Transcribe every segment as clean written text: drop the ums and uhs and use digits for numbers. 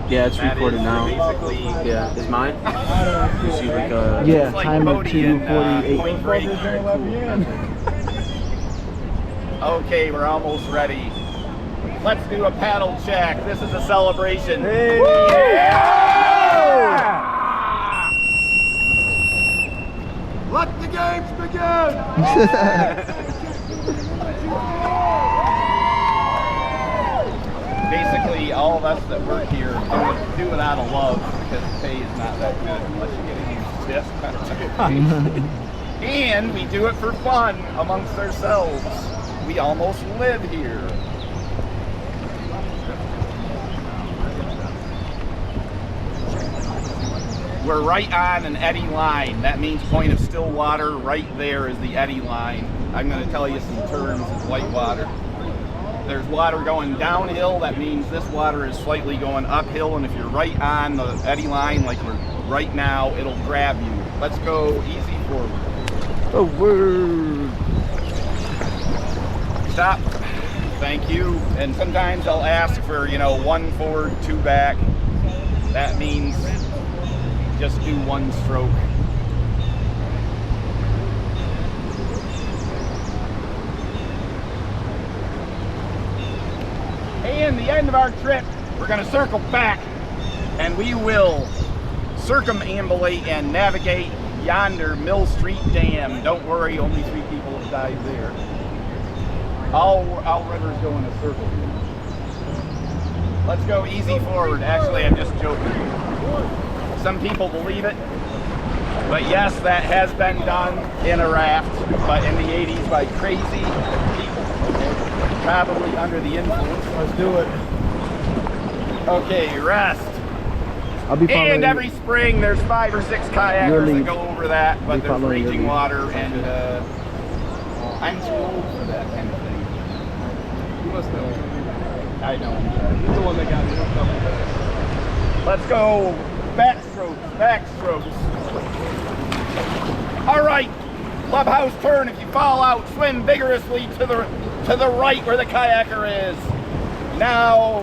Yeah, it's That recorded is now. Basically, Yeah, is mine? You see like Yeah, like timer Cody in, 2:48. Point Break. Okay, we're almost ready. Let's do a paddle check. This is a celebration. Hey. Yeah! Let the games begin! Basically, all of us that work here do it out of love because the pay is not that good unless you get a huge tip. And we do it for fun amongst ourselves. We almost live here. We're right on an eddy line. That means point of still water. Right there is the eddy line. I'm going to tell you some terms of whitewater. There's water going downhill. That means this water is slightly going uphill. And if you're right on the eddy line, like we're right now, it'll grab you. Let's go easy forward. Oh, word. Stop. Thank you. And sometimes I'll ask for, 1 forward, 2 back. That means just do 1 stroke. And the end of our trip, we're going to circle back and we will circumambulate and navigate yonder Mill Street Dam. Don't worry, only 3 people have died there. All rivers go in a circle. Let's go easy forward. Actually, I'm just joking. Some people believe it, but yes, that has been done in a raft, but in the 80s by crazy people, probably under the influence. Let's do it. Okay, rest. I'll be following And every spring, there's 5 or 6 kayakers that go over that, but there's raging water, and I'm too old for that kind of thing. You must know. I know. He's the one that got me hooked up with that. Let's go backstrokes, backstrokes. All right, clubhouse turn. If you fall out, swim vigorously to the right where the kayaker is. Now,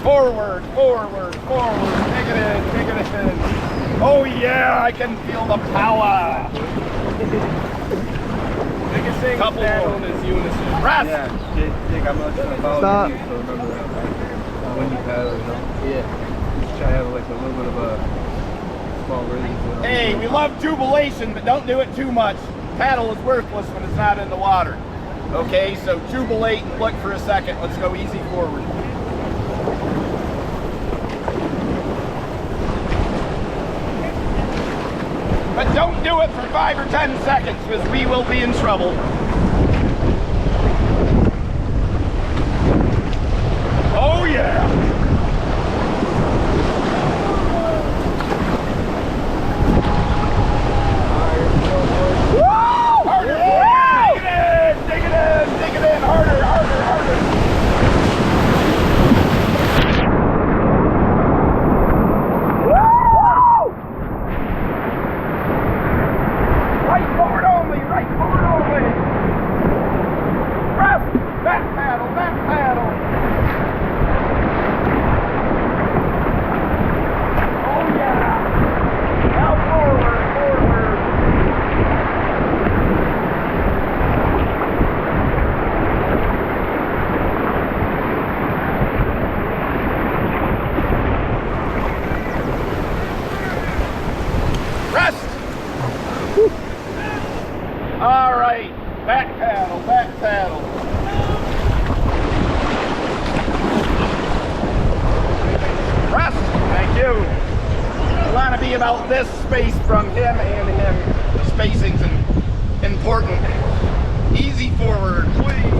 forward, forward, forward. Take it in, take it in. Oh yeah, I can feel the power. Biggest thing with paddling is unison. Rest. Yeah, Jake, I'm not trying to follow Stop. you, so remember that. When you paddle, Yeah. try to have like a little bit of a small rhythm. Hey, we love jubilation, but don't do it too much. Paddle is worthless when it's not in the water. Okay, so jubilate and look for a second. Let's go easy forward. But don't do it for 5 or 10 seconds, because we will be in trouble. Oh yeah! Woo! Harder! Yeah! Dig it in! Dig it in! Dig it in! Harder! Harder! Harder! Right forward only! Right forward only! Rest! Back paddle! Back paddle! Oh yeah! Now forward! Forward! Rest! All right, back paddle, back paddle. Rest, thank you. You want to be about this space from him and him. Spacing's important. Easy forward, please.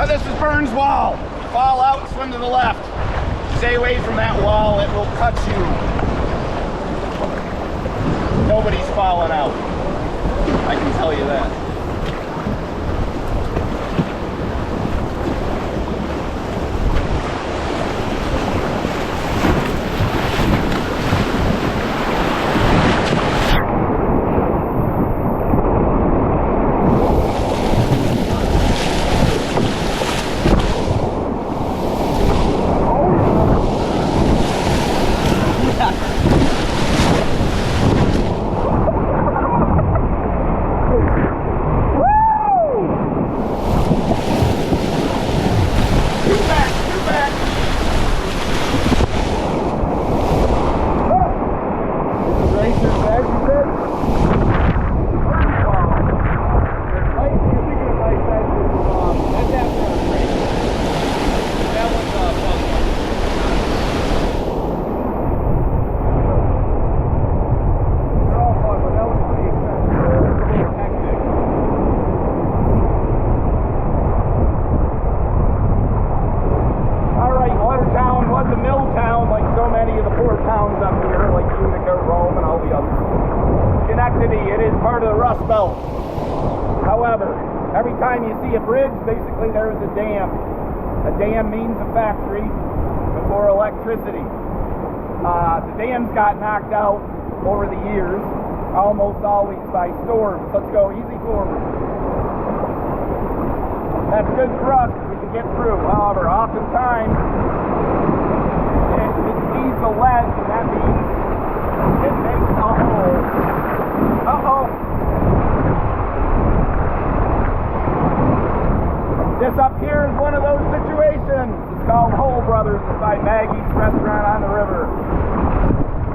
Oh, this is Burns Wall. Fall out, swim to the left. Stay away from that wall, it will cut you. Nobody's falling out. I can tell you that. However, every time you see a bridge, basically there is a dam. A dam means a factory for electricity. The dams got knocked out over the years, almost always by storms. Let's go easy forward. That's good for us, we can get through. However, oftentimes, it leaves a ledge, and that means it makes a hole. Uh-oh. This up here is one of those situations. It's called Hole Brothers. It's by Maggie's Restaurant on the river.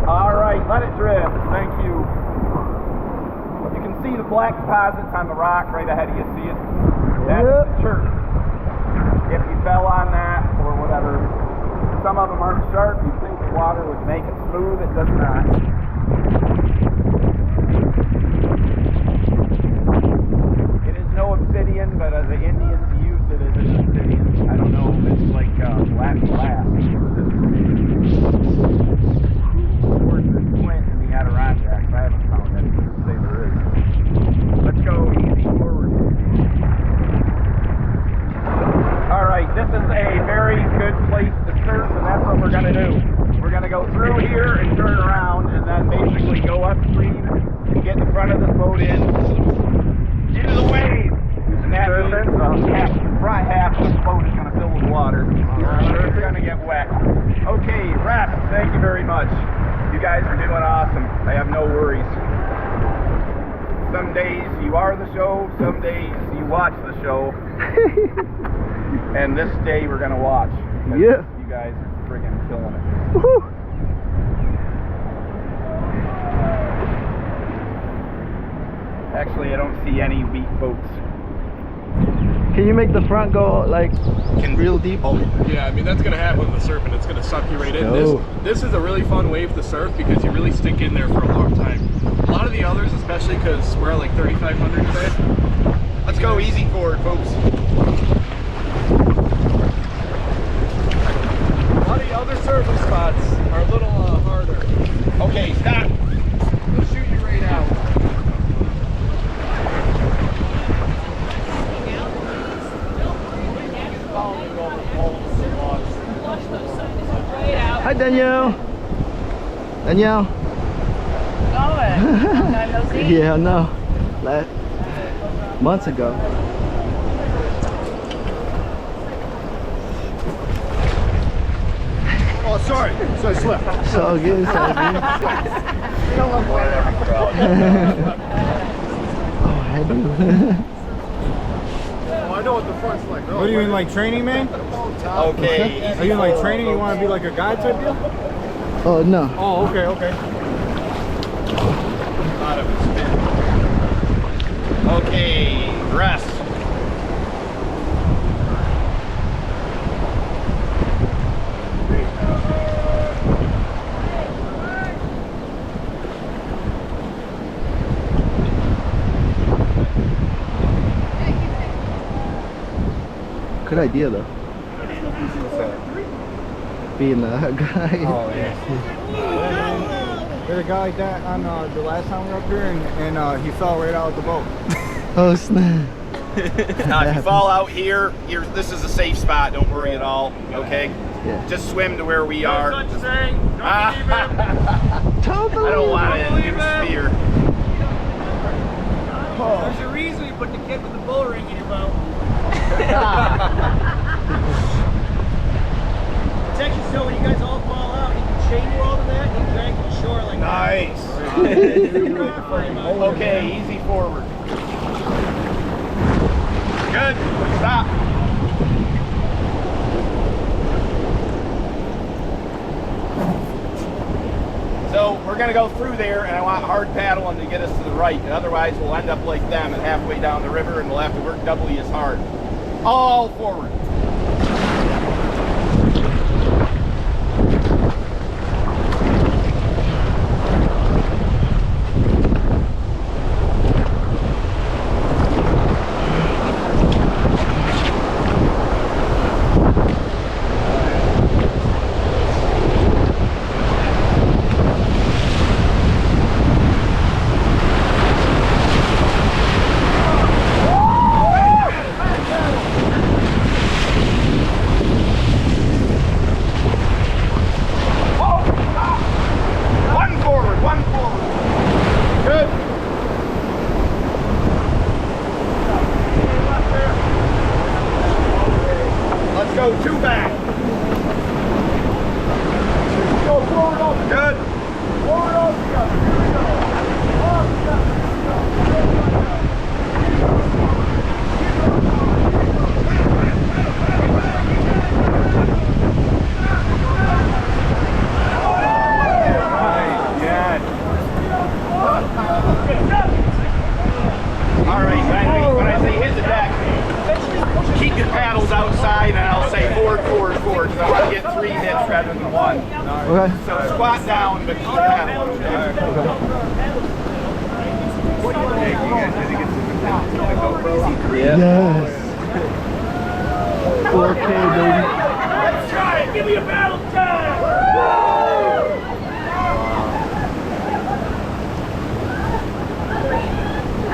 All right, let it drift. Thank you. You can see the black deposits on the rock right ahead of you. See it? That's the church. If you fell on that or whatever, some of them aren't sharp. You think the water would make it smooth. It does not. It is no obsidian, but the Indians used it as an obsidian. I don't know if it's like black glass. Of course, there's flint in the Adirondack. I haven't found any. Say there is. Let's go easy forward. All right, this is a very good place to surf, and that's what we're going to do. We're going to go through here and turn around, and then basically go upstream and get in front of this boat into the waves. And that means the front half of this boat is going to fill with water. It's going to get wet. Okay, raft, thank you very much. You guys are doing awesome. I have no worries. Some days you are the show, some days you watch the show. And this day we're going to watch. Yeah. You guys are friggin' killing it. Woohoo. Actually, I don't see any weak boats. Can you make the front go like real deep? Oh, yeah, I mean, that's going to happen with the surfing. It's going to suck you right in. No. This is a really fun wave to surf because you really stick in there for a long time. A lot of the others, especially because we're at like 3,500 today. Let's go easy forward, folks. A lot of the other surfing spots are a little harder. Okay, stop. They'll shoot you right out. Hi, Danielle. Danielle. Long time no see. Yeah, I know. Months ago. Oh, sorry. So I slipped. So good, so good. Oh, I do. Oh, I know what the front's like. What are you in, like training, man? Okay. Are you in like training? You want to be like a guide type deal? Oh, no. Oh, okay, okay. Out of a spin. Okay, rest. Good idea, though. Being a guy. Oh, yeah. There's a guy like that on the last time we were up here, and he fell right out of the boat. Oh, snap. Now, if you fall out here, this is a safe spot. Don't worry at all. Okay. Yeah. Just swim to where we are. Don't believe him. Totally. I don't want to induce fear. There's a reason you put the kid with the bull ring in your boat. It's actually so when you guys all fall out, you can chain you all to that and drag you to shore like Nice. Okay, easy forward. Good. Stop. So we're going to go through there, and I want hard paddling to get us to the right. And otherwise, we'll end up like them and halfway down the river, and we'll have to work doubly as hard. All forward. they hit the deck, keep your paddles outside, and I'll say forward, forward, forward. So I want to get 3 hits rather than 1. Okay. So squat down, but keep paddling. Yes. 4K, baby. Let's try it. Give me a battle time.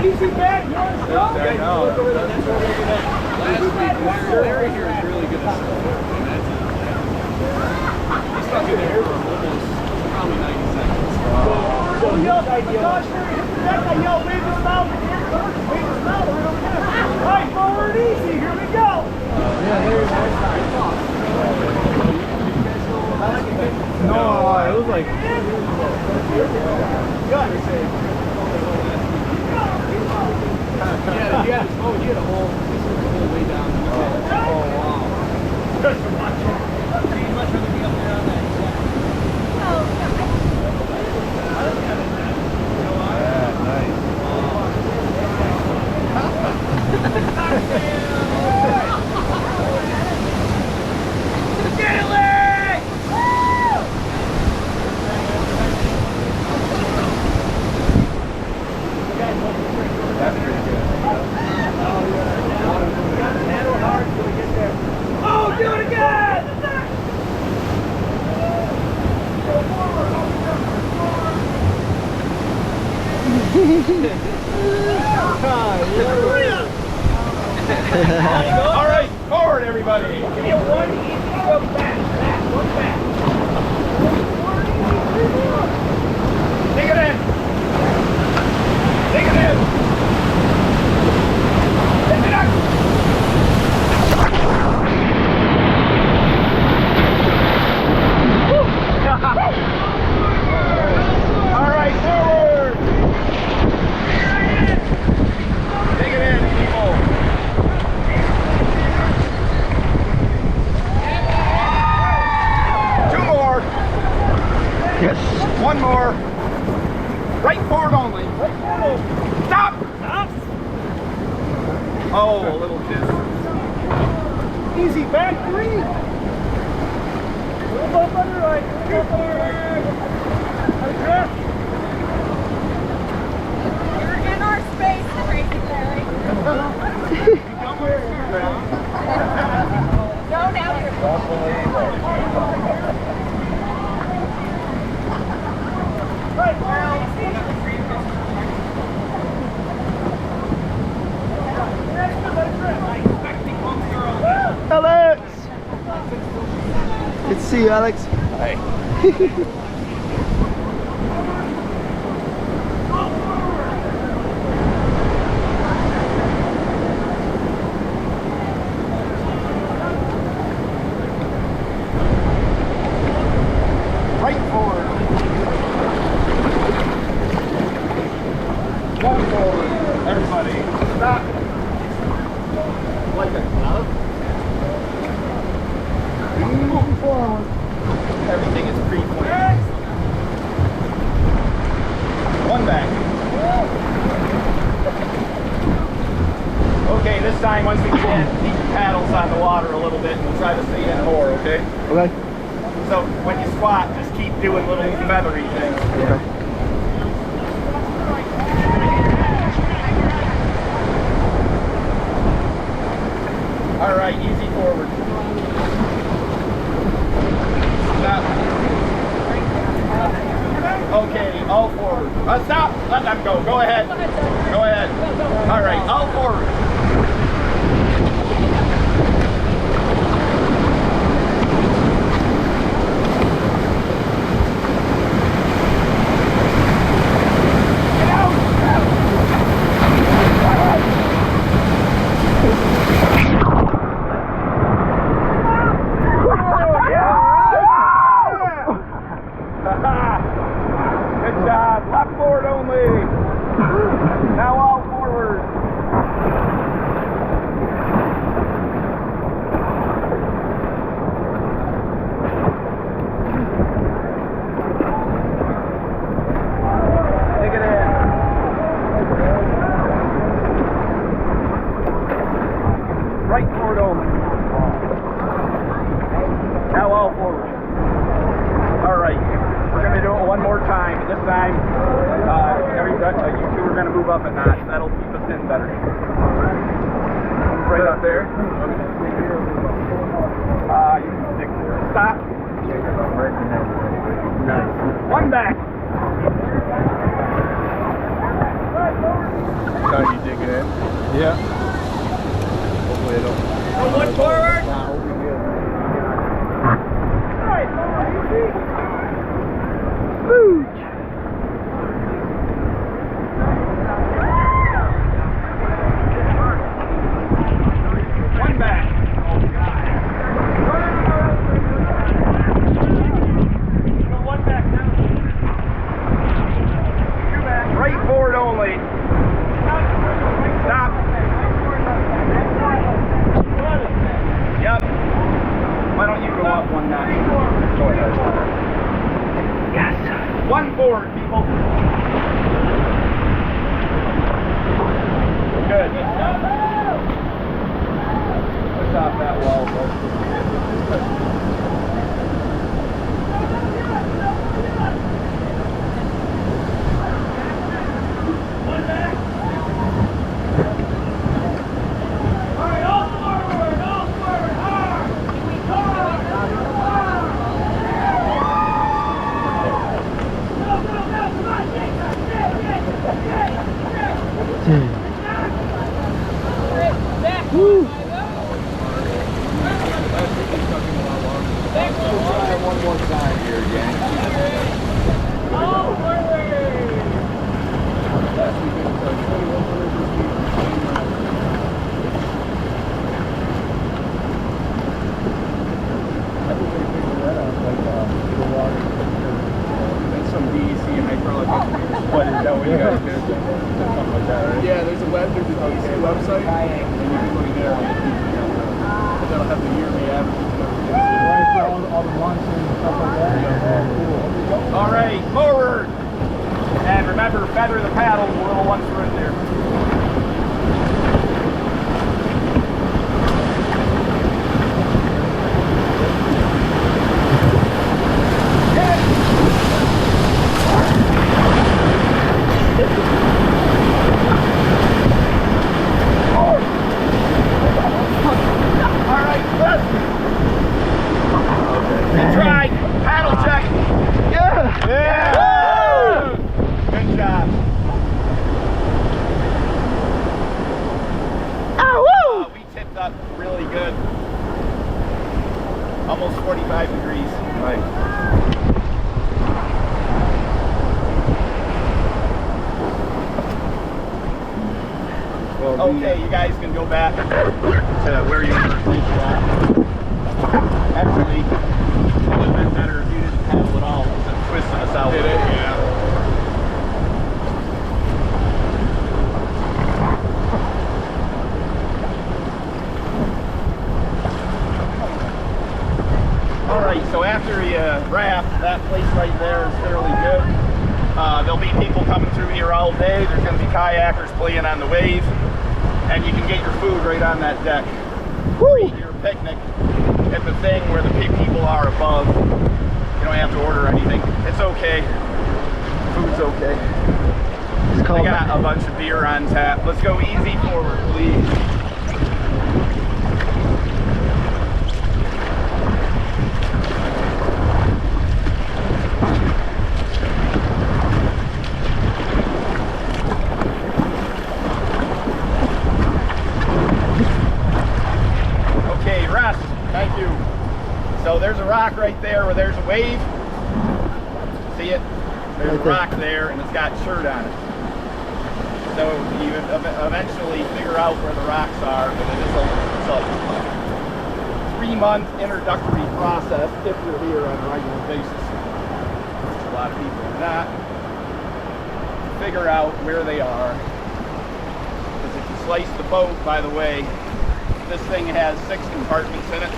Easy back. Larry here is really good at surfing. He's stuck in the air for almost probably 90 seconds. So yell, Josh, hit the deck. I yell, wave the spout. Wave the spout. All right, forward easy. Here we go. No, it was like. Yeah, he had a whole way down. Oh wow. Good for watching. Much rather be up there on that. Get it, Larry! That's pretty good. Oh, do it again! All right, forward, everybody. Give me a 1 easy go back. One back. Dig it in. Dig it in. Lift it up. All right, forward. Dig it in, people. Yes. 1 more. Right forward only. Stop! Stop. Oh, a little kiss. Easy back 3. Little bump on the right. Little bump on the right. You're in our space, crazy Larry. No, now you're. Alex! Good to see you, Alex. Hey. Right forward. 1 forward. Everybody, stop. Like a glove. Moving forward. Everything is pre-planned. 1 back. Okay, this time once we get in, keep your paddles on the water a little bit and we'll try to stay in more, okay? Okay. So when you squat, just keep doing little feathery things. Okay. All right, easy forward. Stop. Okay, all forward. Stop. Let them go. Go ahead. Go ahead. All right, all forward. Get out. Good job. Left forward only. Right forward only. Now all forward. All right, we're gonna do it one more time. This time, you two are gonna move up a notch. That'll keep us in better. Right up there. You can stick there. Stop. One back. So you dig it in? Yeah. Hopefully it'll. One forward. One back. One back now. Two back. Right forward only. Stop. Yep. Why don't you go up one notch? Go ahead. Yes. One forward, people. Good. Push off that wall, One more time here, gang. That's some DEC and hydraulic engineers. What is that? What you guys do? Yeah, there's a DEC website, and you can look at there. That'll have the yearly averages and everything. Right for all the months and stuff like that. All right, forward. And remember, feather the paddle, the little ones are in there. All right, good. Good try. Paddle check. Yeah. Good job. We tipped up really good. Almost 45 degrees. Right. Okay, you guys can go back to where you were. Actually, it would have been better if you didn't paddle at all instead of twisting us out. Did it? Yeah. All right, so after you raft, that place right there is fairly good. There'll be people coming through here all day. There's going to be kayakers playing on the wave, and you can get your food right on that deck. Eat your picnic at the thing where the big people are above. You don't have to order anything. It's okay. Food's okay. They got a bunch of beer on tap. Let's go easy forward, please. Okay, rest. Thank you. So there's a rock right there where there's a wave. See it? There's a rock there and it's got shirt on it. So you eventually figure out where the rocks are, but it is a 3-month introductory process if you're here on a regular basis. A lot of people do not. Figure out where they are. Because if you slice the boat, by the way, this thing has 6 compartments in it.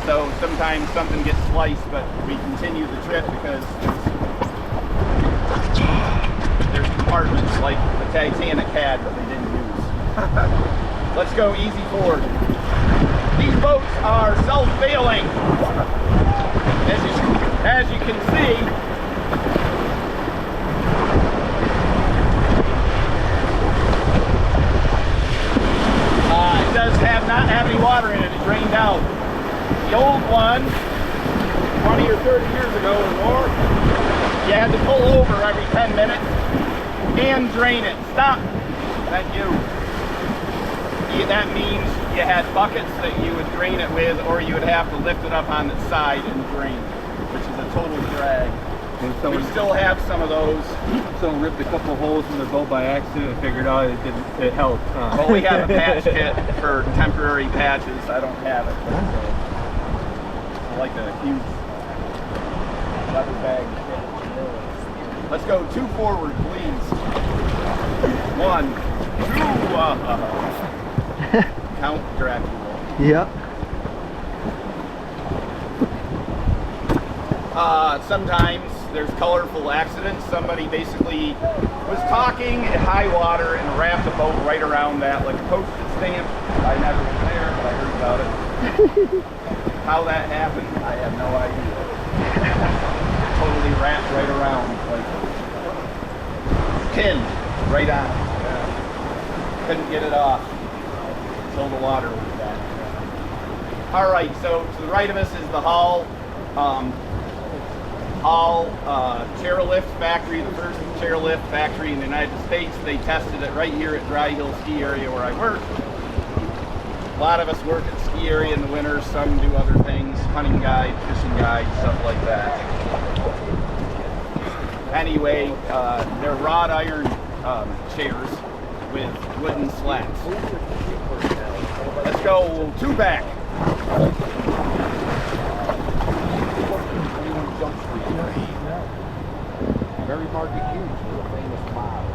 So sometimes something gets sliced, but we continue the trip because there's compartments like the Titanic had, but they didn't use. Let's go easy forward. These boats are self-bailing. As you can see, it does not have any water in it. It drained out. The old one, 20 or 30 years ago or more, you had to pull over every 10 minutes and drain it. Stop. Thank you. That means you had buckets that you would drain it with, or you would have to lift it up on its side and drain, which is a total drag. We still have some of those. Someone ripped a couple of holes in their boat by accident and figured out it helped. Well, we have a patch kit for temporary patches. I don't have it. I like a huge leather bag kit. Let's go 2 forward, please. 1, 2. Count Dracula. Yeah. Sometimes there's colorful accidents. Somebody basically was talking at high water and raft a boat right around that, like a postage stamp. I never was there, but I heard about it. How that happened, I have no idea. Totally wrapped right around, like pinned right on. Couldn't get it off until the water was back. All right, so to the right of us is the Hall chairlift factory, the first chairlift factory in the United States. They tested it right here at Dry Hill Ski Area where I work. A lot of us work at ski area in the winter, some do other things, hunting guide, fishing guide, stuff like that. Anyway, they're wrought iron chairs with wooden slats. Let's go 2 back. Very market huge was a famous model.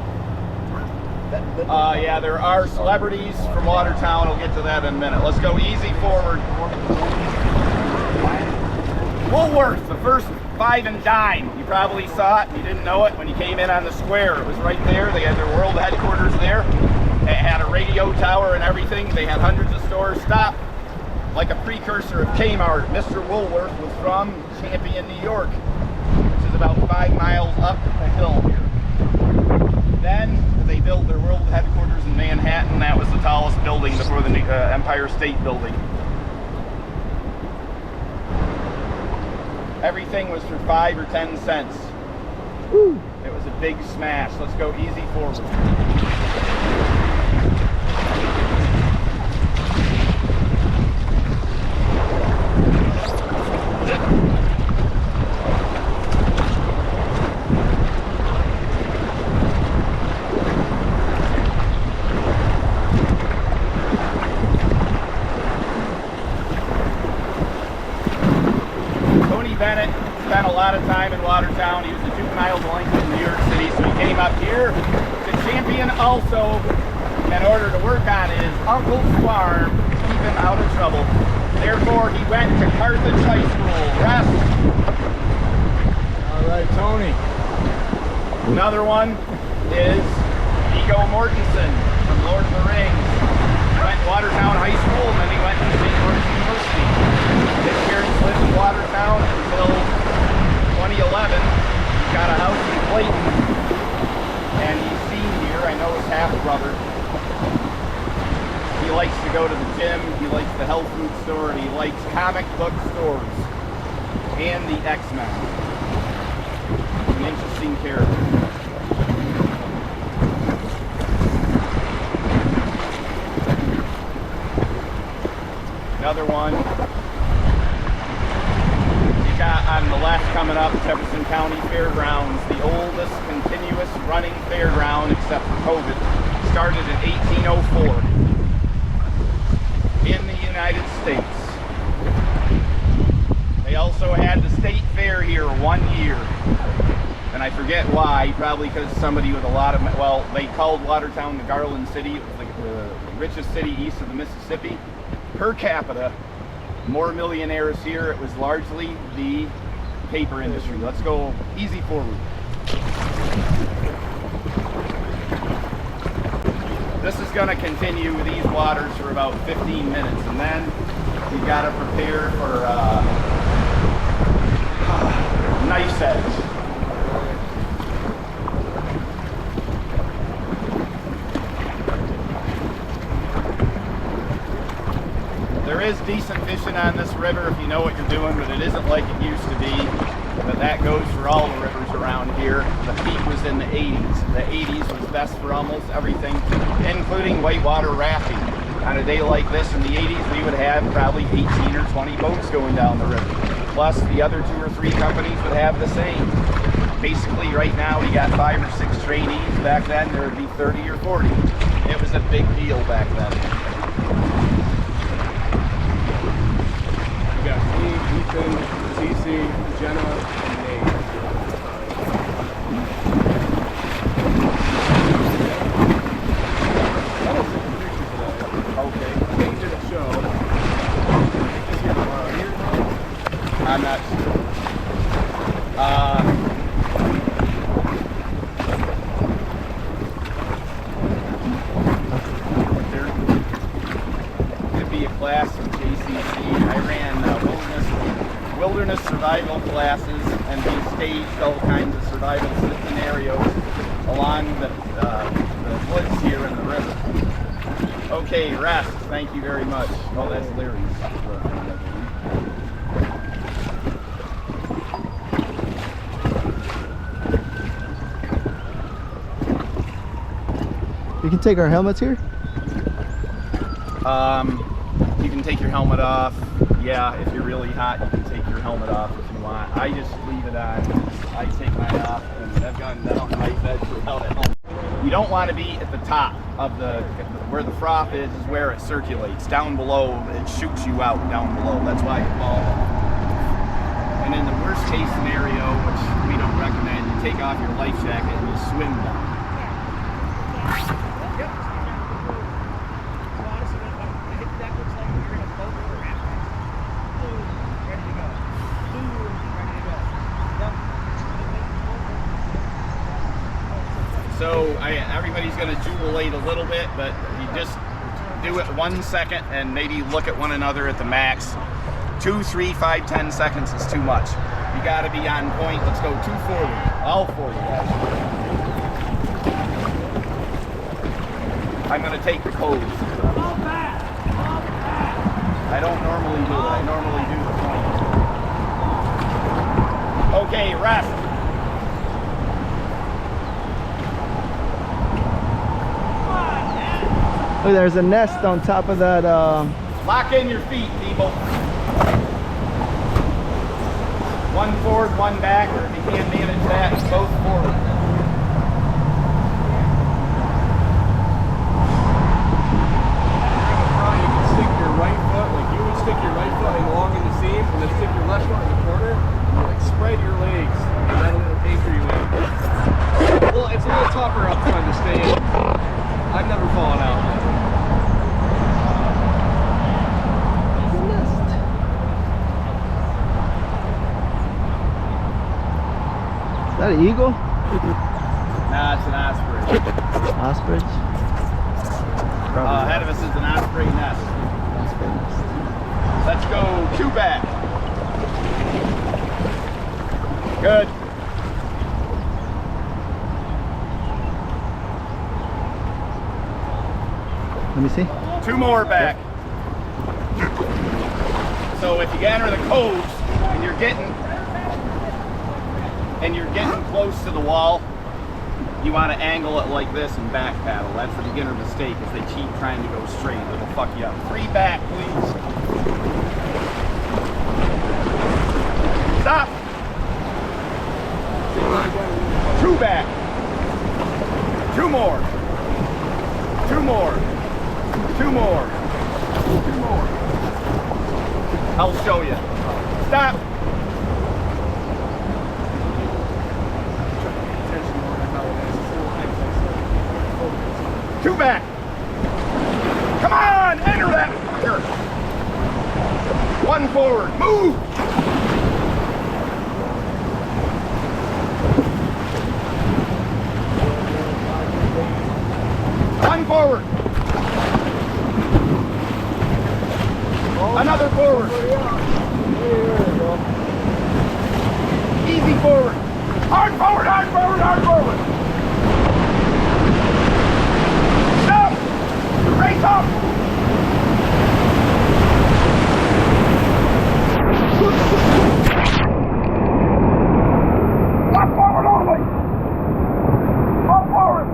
Yeah, there are celebrities from Watertown. I'll get to that in a minute. Let's go easy forward. Woolworth, the first 5 and dime. You probably saw it and you didn't know it when you came in on the square. It was right there. They had their world headquarters there. It had a radio tower and everything. They had hundreds of stores. Stop. Like a precursor of Kmart, Mr. Woolworth was from Champion, New York, which is about 5 miles up a hill here. Then they built their world headquarters in Manhattan. That was the tallest building before the Empire State Building. Everything was for 5 or 10 cents. Woo. It was a big smash. Let's go easy forward. Spent a lot of time in Watertown. He was a juvenile delinquent in New York City, so he came up here to Champion also in order to work on his uncle's farm to keep him out of trouble. Therefore, he went to Carthage High School. Rest. All right, Tony. Another one is Viggo Mortensen from Lord of the Rings. He went to Watertown High School, and then he went to St. George's University. His parents lived in Watertown until 2011. He's got a house in Clayton, and he's seen here. I know his half-brother. He likes to go to the gym, he likes the health food store, and he likes comic book stores and the X-Men. An interesting character. Another one. On the left coming up, Jefferson County Fairgrounds, the oldest continuous running fairground except for COVID. Started in 1804 in the United States. They also had the state fair here 1 year. And I forget why, probably because somebody with a lot of, well, they called Watertown the Garland City. It was like the richest city east of the Mississippi. Per capita, more millionaires here. It was largely the paper industry. Let's go easy forward. This is going to continue these waters for about 15 minutes, and then you got to prepare for knife's edge. There is decent fishing on this river if you know what you're doing, but it isn't like it used to be. But that goes for all the rivers around here. The peak was in the 80s. The 80s was best for almost everything, including whitewater rafting. On a day like this in the 80s, we would have probably 18 or 20 boats going down the river. Plus, the other 2 or 3 companies would have the same. Basically, right now, we got 5 or 6 trainees. Back then, there would be 30 or 40. It was a big deal back then. We got me, Ethan, CC, Jenna, and Nate. Okay. I think did a show. I'm not sure. There could be a class in JCC. I ran wilderness survival classes, and we staged all kinds of survival scenarios along the woods here in the river. Okay, rest. Thank you very much. Oh, that's Larry's. You can take our helmets here? You can take your helmet off. Yeah, if you're really hot, you can take your helmet off if you want. I just leave it on. I take mine off, and I've gotten down to my bed without a helmet. You don't want to be at the top of where the froth is where it circulates. Down below, it shoots you out down below. That's why you fall off. And in the worst case scenario, which we don't recommend, you take off your life jacket and you swim down. So everybody's going to jubilate a little bit, but you just do it 1 second and maybe look at one another at the max. 2, 3, 5, 10 seconds is too much. You got to be on point. Let's go 2 forward. All 4 guys. I'm going to take the pose. I don't normally do it. I normally do the point. Okay, rest. Oh, there's a nest on top of that. Lock in your feet, people. 1 forward, 1 back, or if you can't manage that, both forward. You can stick your right foot, like you would stick your right foot along in the seam, and then stick your left foot in the corner, and like spread your legs, and that'll anchor you in. Well, it's a little tougher up front to stay in. I've never fallen out. Is that an eagle? Nah, it's an osprey. Ostrich? Ahead of us is an osprey nest. Let's go 2 back. Good. Let me see. 2 more back. So if you enter the coves and you're getting close to the wall, you want to angle it like this and back paddle. That's the beginner mistake, is they keep trying to go straight. It'll fuck you up. 3 back, please. Stop. 2 back. 2 more. 2 more. 2 more. 2 more. I'll show you. Stop. 2 back. Come on, enter that fucker. 1 forward. Move. 1 forward. Another forward. Easy forward. Hard forward, hard forward, hard forward. Stop. Race up. Up forward only. Up forward.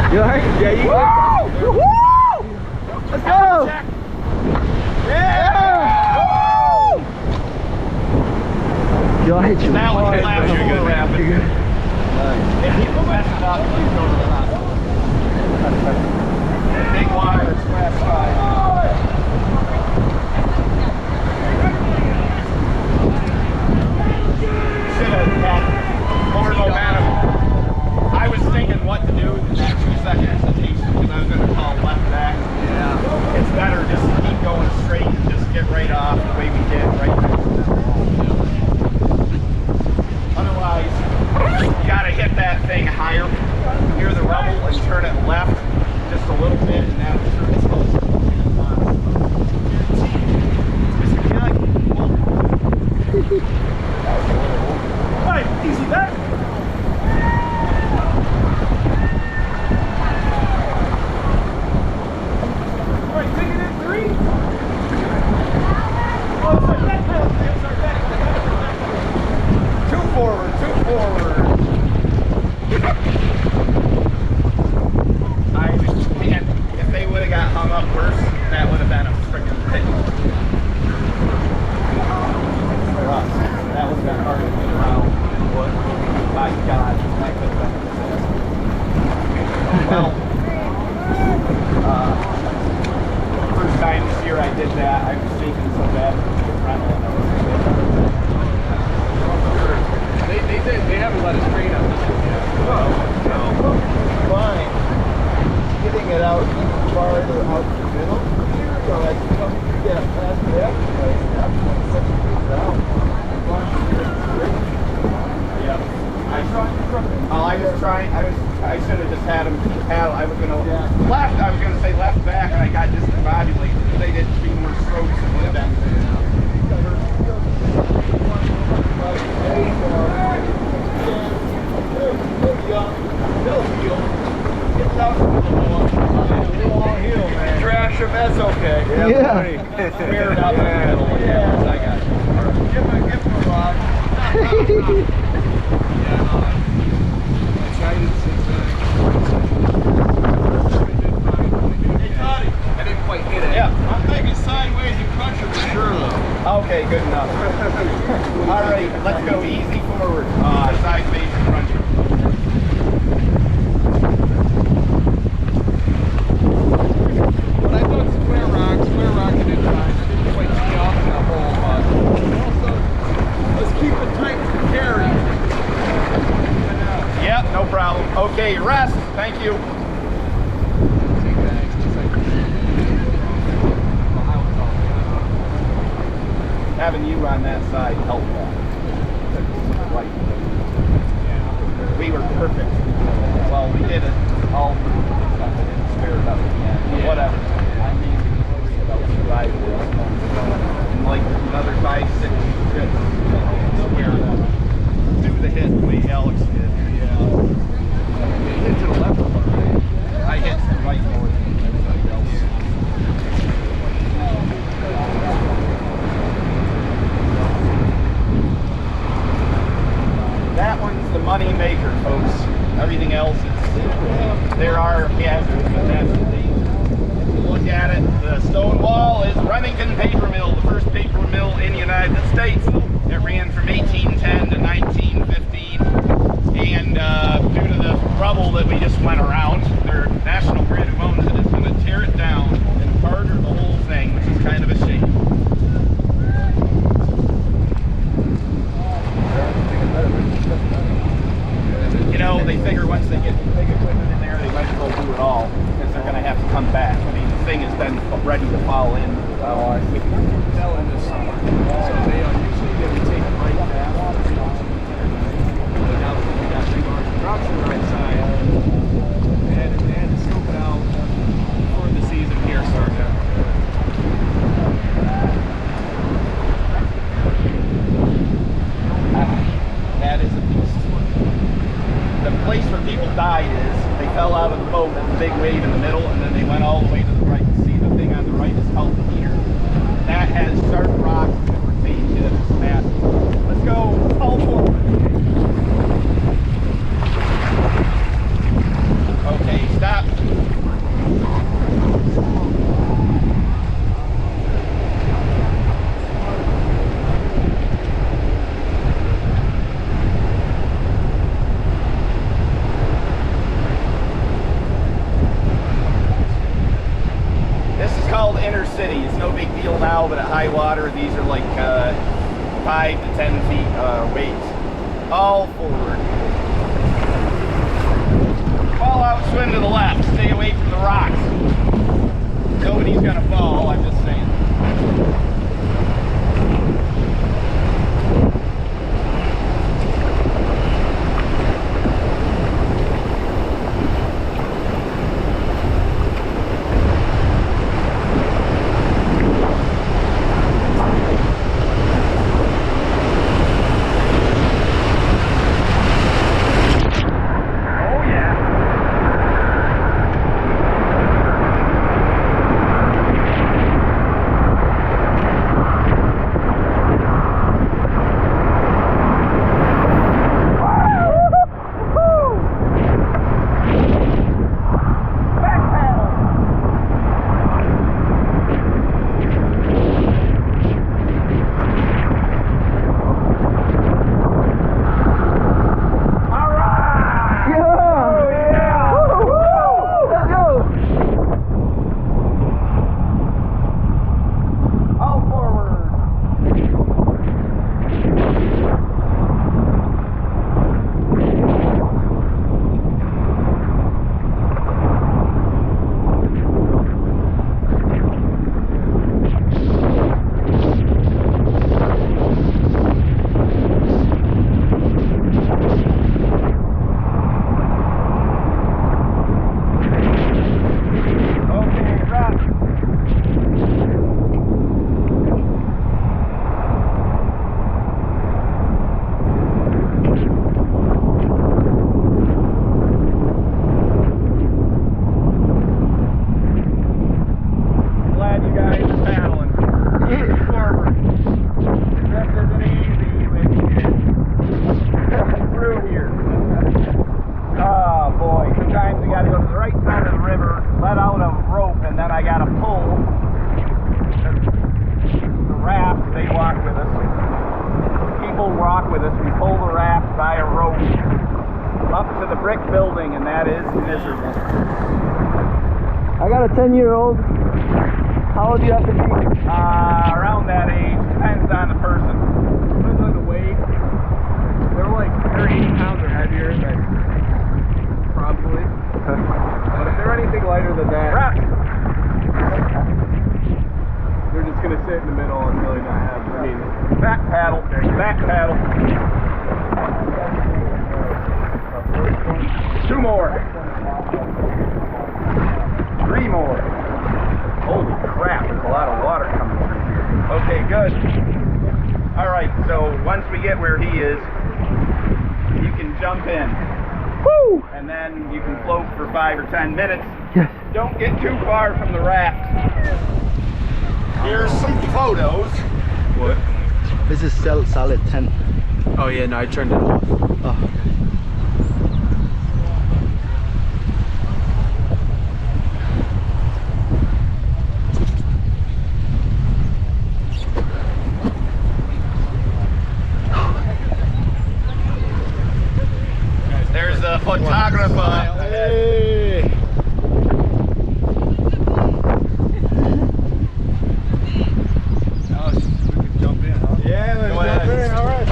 You alright? Yeah, you good? Woo! Let's go! Yeah! You alright? You That was the last You're good. rapid. You're good. If people mess it up, please go to the hospital. Big water, splash five. Should have had more momentum. I was thinking what to do in that 2-second hesitation because I was going to call left back. Yeah. It's better just to keep going straight and just get right off the way we did right next to that wall. Otherwise, you got to hit that thing higher near the rubble and turn it left just a little bit and then it's close. Mr. Kelly, All right, easy back. All right, take it in 3. Oh, sorry, back pedal. Sorry, back. 2 forward, 2 forward. Man, if they would have got hung up worse, that would have been a freaking hit. For us, that would have been harder to get around than what, my God, that could have been a disaster. Well, first time this year I did that, I was shaking so bad with the rental and everything. They haven't let us train up. Fine. Getting it out even farther out the middle. So like you come through that past that place, that's 26 feet down. I was trying. I should have just had him paddle. I was gonna left. I was gonna say left back, and I got discombobulated. If they did 2 more strokes, it would have been. Trash him, that's okay. Yeah. Smear it out in the middle. Yeah, I got you. Give him a rock. Hey, Toddy, I didn't quite hit it. Yeah. I'm thinking sideways and crunch it for sure, though. Okay, good enough. All right, let's go easy forward. Sideways and crunch it. When I done square rock, I did fine. I didn't quite tee off in that hole, but also, let's keep it tight to carry. Yep, no problem. Okay, rest. Thank you. Having you on that side helped that. We were perfect. Well, we did it all for stuff. I didn't spare it up at the end. But whatever. I mean, worry about surviving this. And like another 5, 6 trips. Do the hit the way Alex did. Yeah. You hit to the left of it, right? I hit to the right more than everybody else. That one's the money maker, folks. Everything else is, there are hazards, but that's the danger. If you look at it, the stone wall is Remington Paper Mill, the first paper mill in the United States. It ran from 1810 to 1915. And due to the rubble that we just went around, their National Grid, who owns it, is going to tear it down. fall because they're going to have to come back. I mean, the thing has been ready to fall in. We fell in this summer. So they usually they would take right back. But now that we got big orange drops on the right side, they had to scope it out before the season here started. That is a beast. The place where people died is they fell out of the boat with a big wave in the middle, and then they went all the way to the right. See the thing on the right is called the pier. That has sharp rocks that retain you. It's massive. Let's go all forward. Okay, stop. Inner city. It's no big deal now, but at high water, these are like 5 to 10 feet waves. All forward. Fall out, swim to the left. Stay away from the rocks. Nobody's gonna fall, I'm just saying. I got a 10-year-old. How old do you have to be? Around that age. Depends on the person. Depends on the weight. They're 80 pounds or heavier. Probably. But if they're anything lighter than that, they're just going to sit in the middle and really not have, back paddle. Back paddle. 2 more. 3 more. Holy crap, there's a lot of water coming through here. Okay, good. Alright, so once we get where he is, you can jump in. Woo! And then you can float for 5 or 10 minutes. Yes. Don't get too far from the raft. Here's some photos. What? This is solid 10. Oh yeah, no, I turned it off. Oh. There's a photographer. Hey! Oh, we can jump in, huh? Yeah, let's Go jump ahead. in, alright.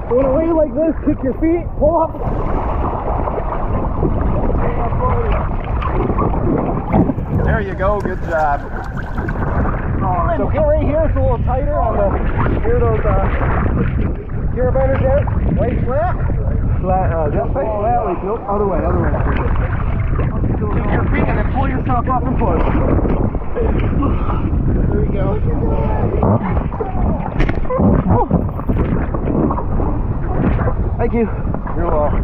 When I lay like this, kick your feet, pull up. There you go, good job. So get right here, it's a little tighter on the, hear those gear benders there? Way flat? Flat, just like flat, like, nope, other way. Kick your feet and then pull yourself up and push. There we go. Thank you. You're welcome.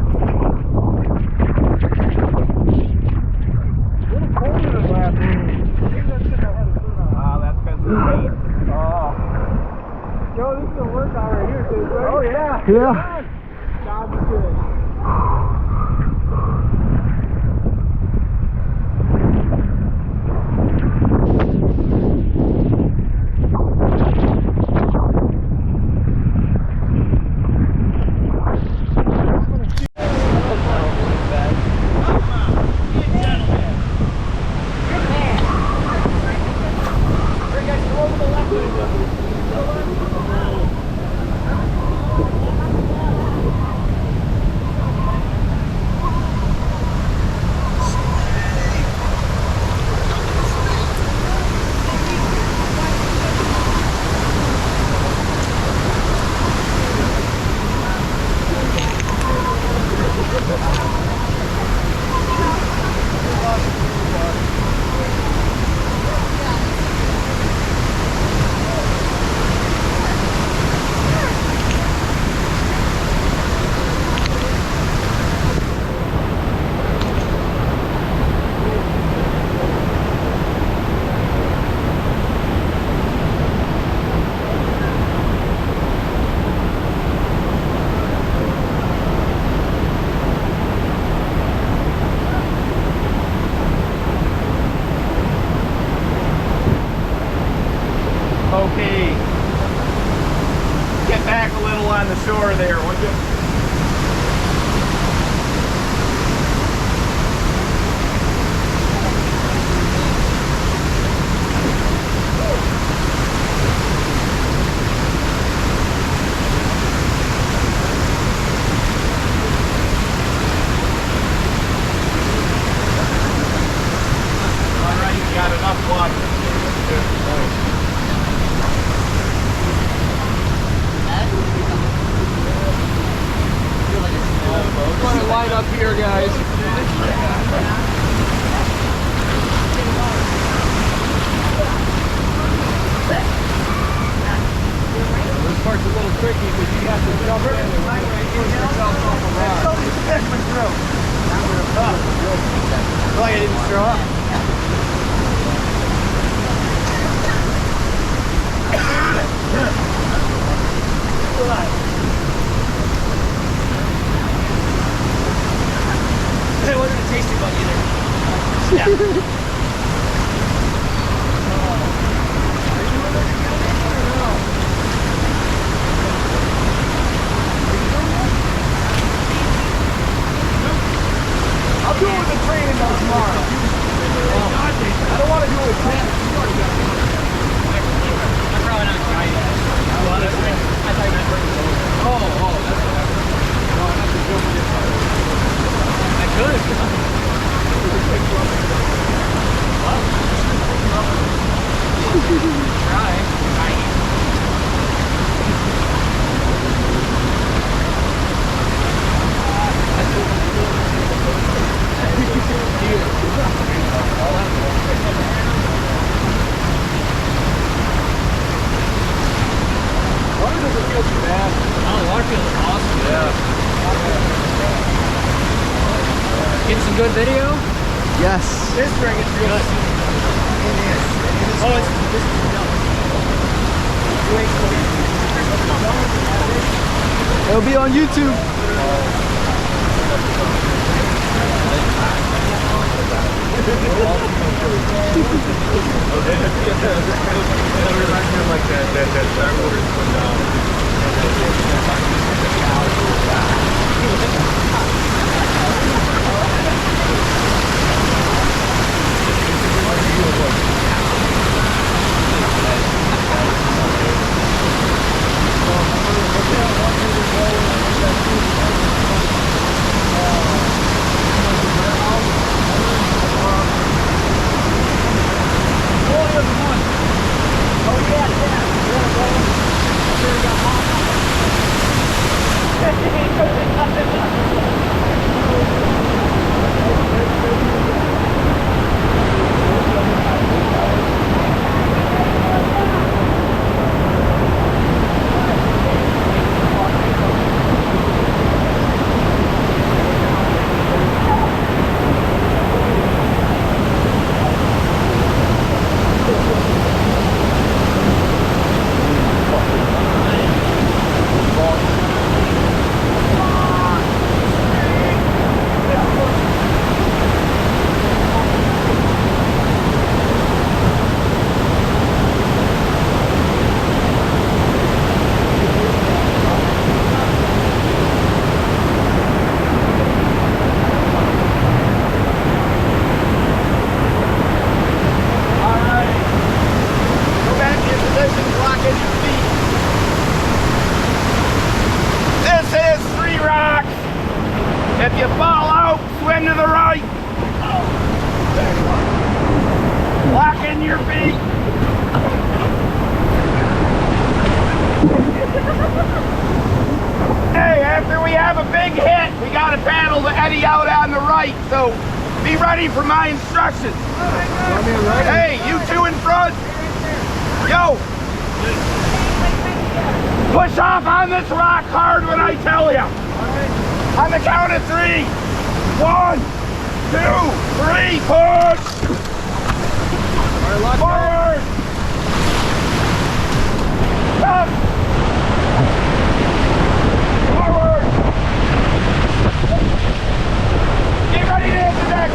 That's because of the heat. Yo, this is a workout right here, dude. Oh, yeah. Yeah. God, be good. Okay. Get back a little on the shore there, would you? All right, you got enough water. Want to line up here, guys. This part's a little tricky because you have to jump in and push yourself off the rock. Like I didn't throw up. It wasn't a tasty bug either. Yeah. I'll do it with the training though tomorrow. I don't want to do it with training. I'm probably not trying that. I thought you meant bring it over. Oh, that's what happened. No, I'm not just joking this part. I could. Water doesn't feel too bad. Oh, the water feels awesome. Yeah. Get some good video? Yes. This ring is good. It is. Oh, this is done. It'll be on YouTube. Yeah. For my instructions. Hey, you two in front. Yo. Push off on this rock hard when I tell you. On the count of 3. 1, 2, 3, push. Forward. Up. Forward. Get ready to hit the deck.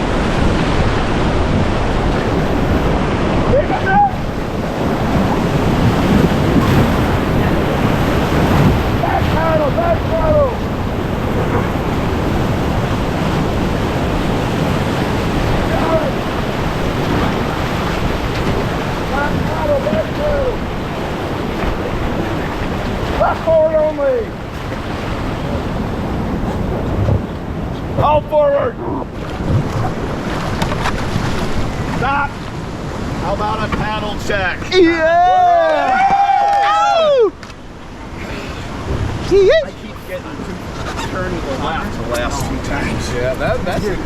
Back paddle, back paddle. Back paddle, back paddle. Left forward only. All forward. Stop. How about a paddle check? Yeah! I keep getting turned to the left the last 2 times. Yeah, that's it.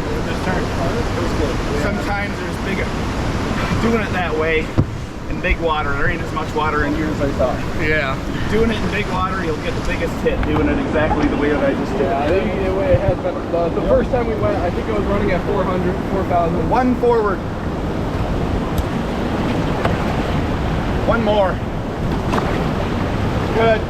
Sometimes there's bigger. Doing it that way in big water, there ain't as much water in here as I thought. Yeah. Doing it in big water, you'll get the biggest hit. Doing it exactly the way that I just did. Yeah, I think the way it has been. The first time we went, I think I was running at 400, 4,000. One forward. One more. Good.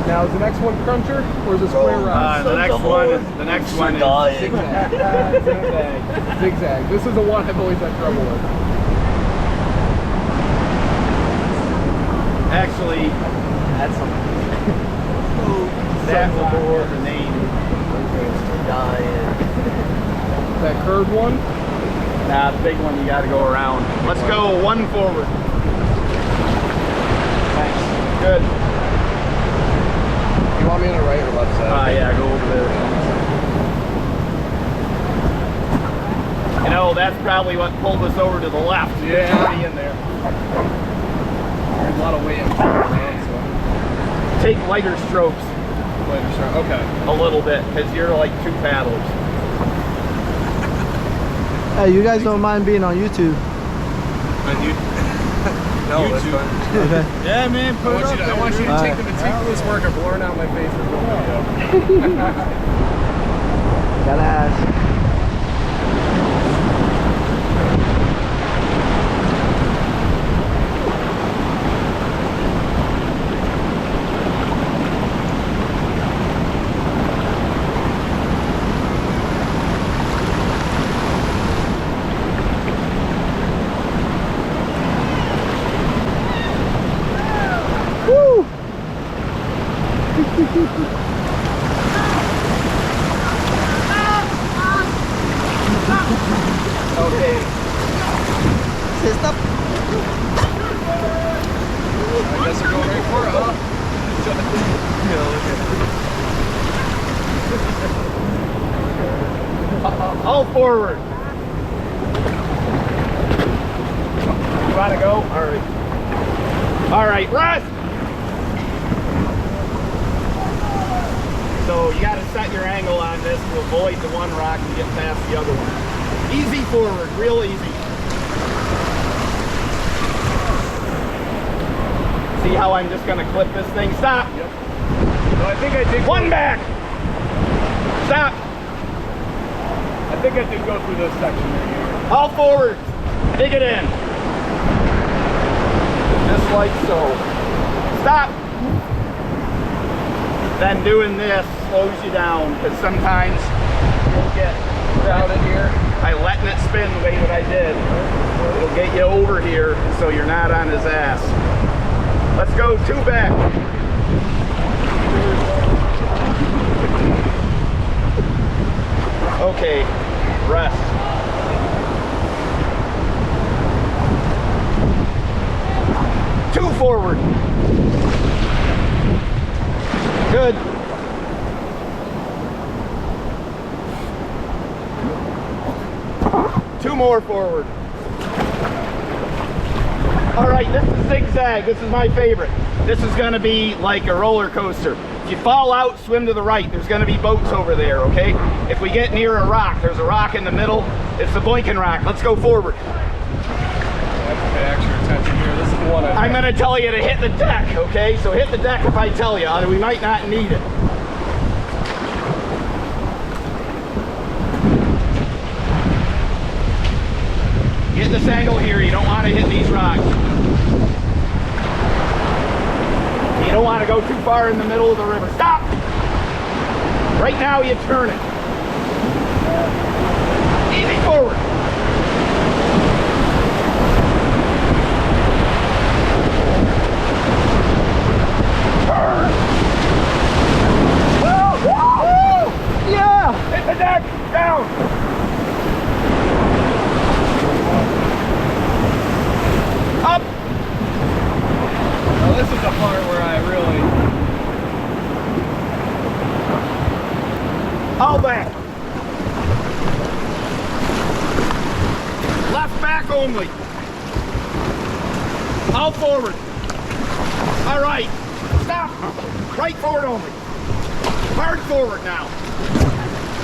Now is the next one cruncher or is it square rock? The next one is Zigzag. Zigzag. This is the one I've always had trouble with. actually That's that was the name. That curved one? Nah, the big one you got to go around. Let's go one forward. Thanks. Good. You want me on the right or left side? Yeah, go over there. You know, that's probably what pulled us over to the left. Yeah. It's already in there. There's a lot of weight in front, so. Take lighter strokes Lighter stroke. Okay. a little bit, because you're like two paddles. Hey, you guys don't mind being on YouTube? No, that's fine. Okay. Yeah, man, I want you to take the meticulous work of blurring out my face with the video. Gotta ask. Okay. Say stop. I guess we're going right for it, huh? All forward. You want to go? All right. All right, rest. So you got to set your angle on this to avoid the one rock and get past the other one. Easy forward, real easy. See how I'm just going to clip this thing? Stop. Yep. So I think I did One back. Stop. I think I did go through this section right here. All forward. Dig it in. Just like so. Stop. Then doing this slows you down because sometimes you'll get crowded here. By letting it spin the way that I did, it'll get you over here so you're not on his ass. Let's go 2 back. Okay, rest. Two forward. Good. Two more forward. All right, this is zigzag. This is my favorite. This is going to be like a roller coaster. If you fall out, swim to the right. There's going to be boats over there, okay? If we get near a rock, there's a rock in the middle. It's the blinking rock. Let's go forward. I have to pay extra attention here. This is the one I'm going to tell you to hit the deck, okay? So hit the deck if I tell you. We might not need it. Get this angle here. You don't want to hit these rocks. You don't want to go too far in the middle of the river. Stop! Right now you turn it. Easy forward. Turn. Woo! Woo! Yeah! Hit the deck. Down. Up. Now this is the part where I really... All back. Left back only. All forward. All right. Stop. Right forward only. Hard forward now.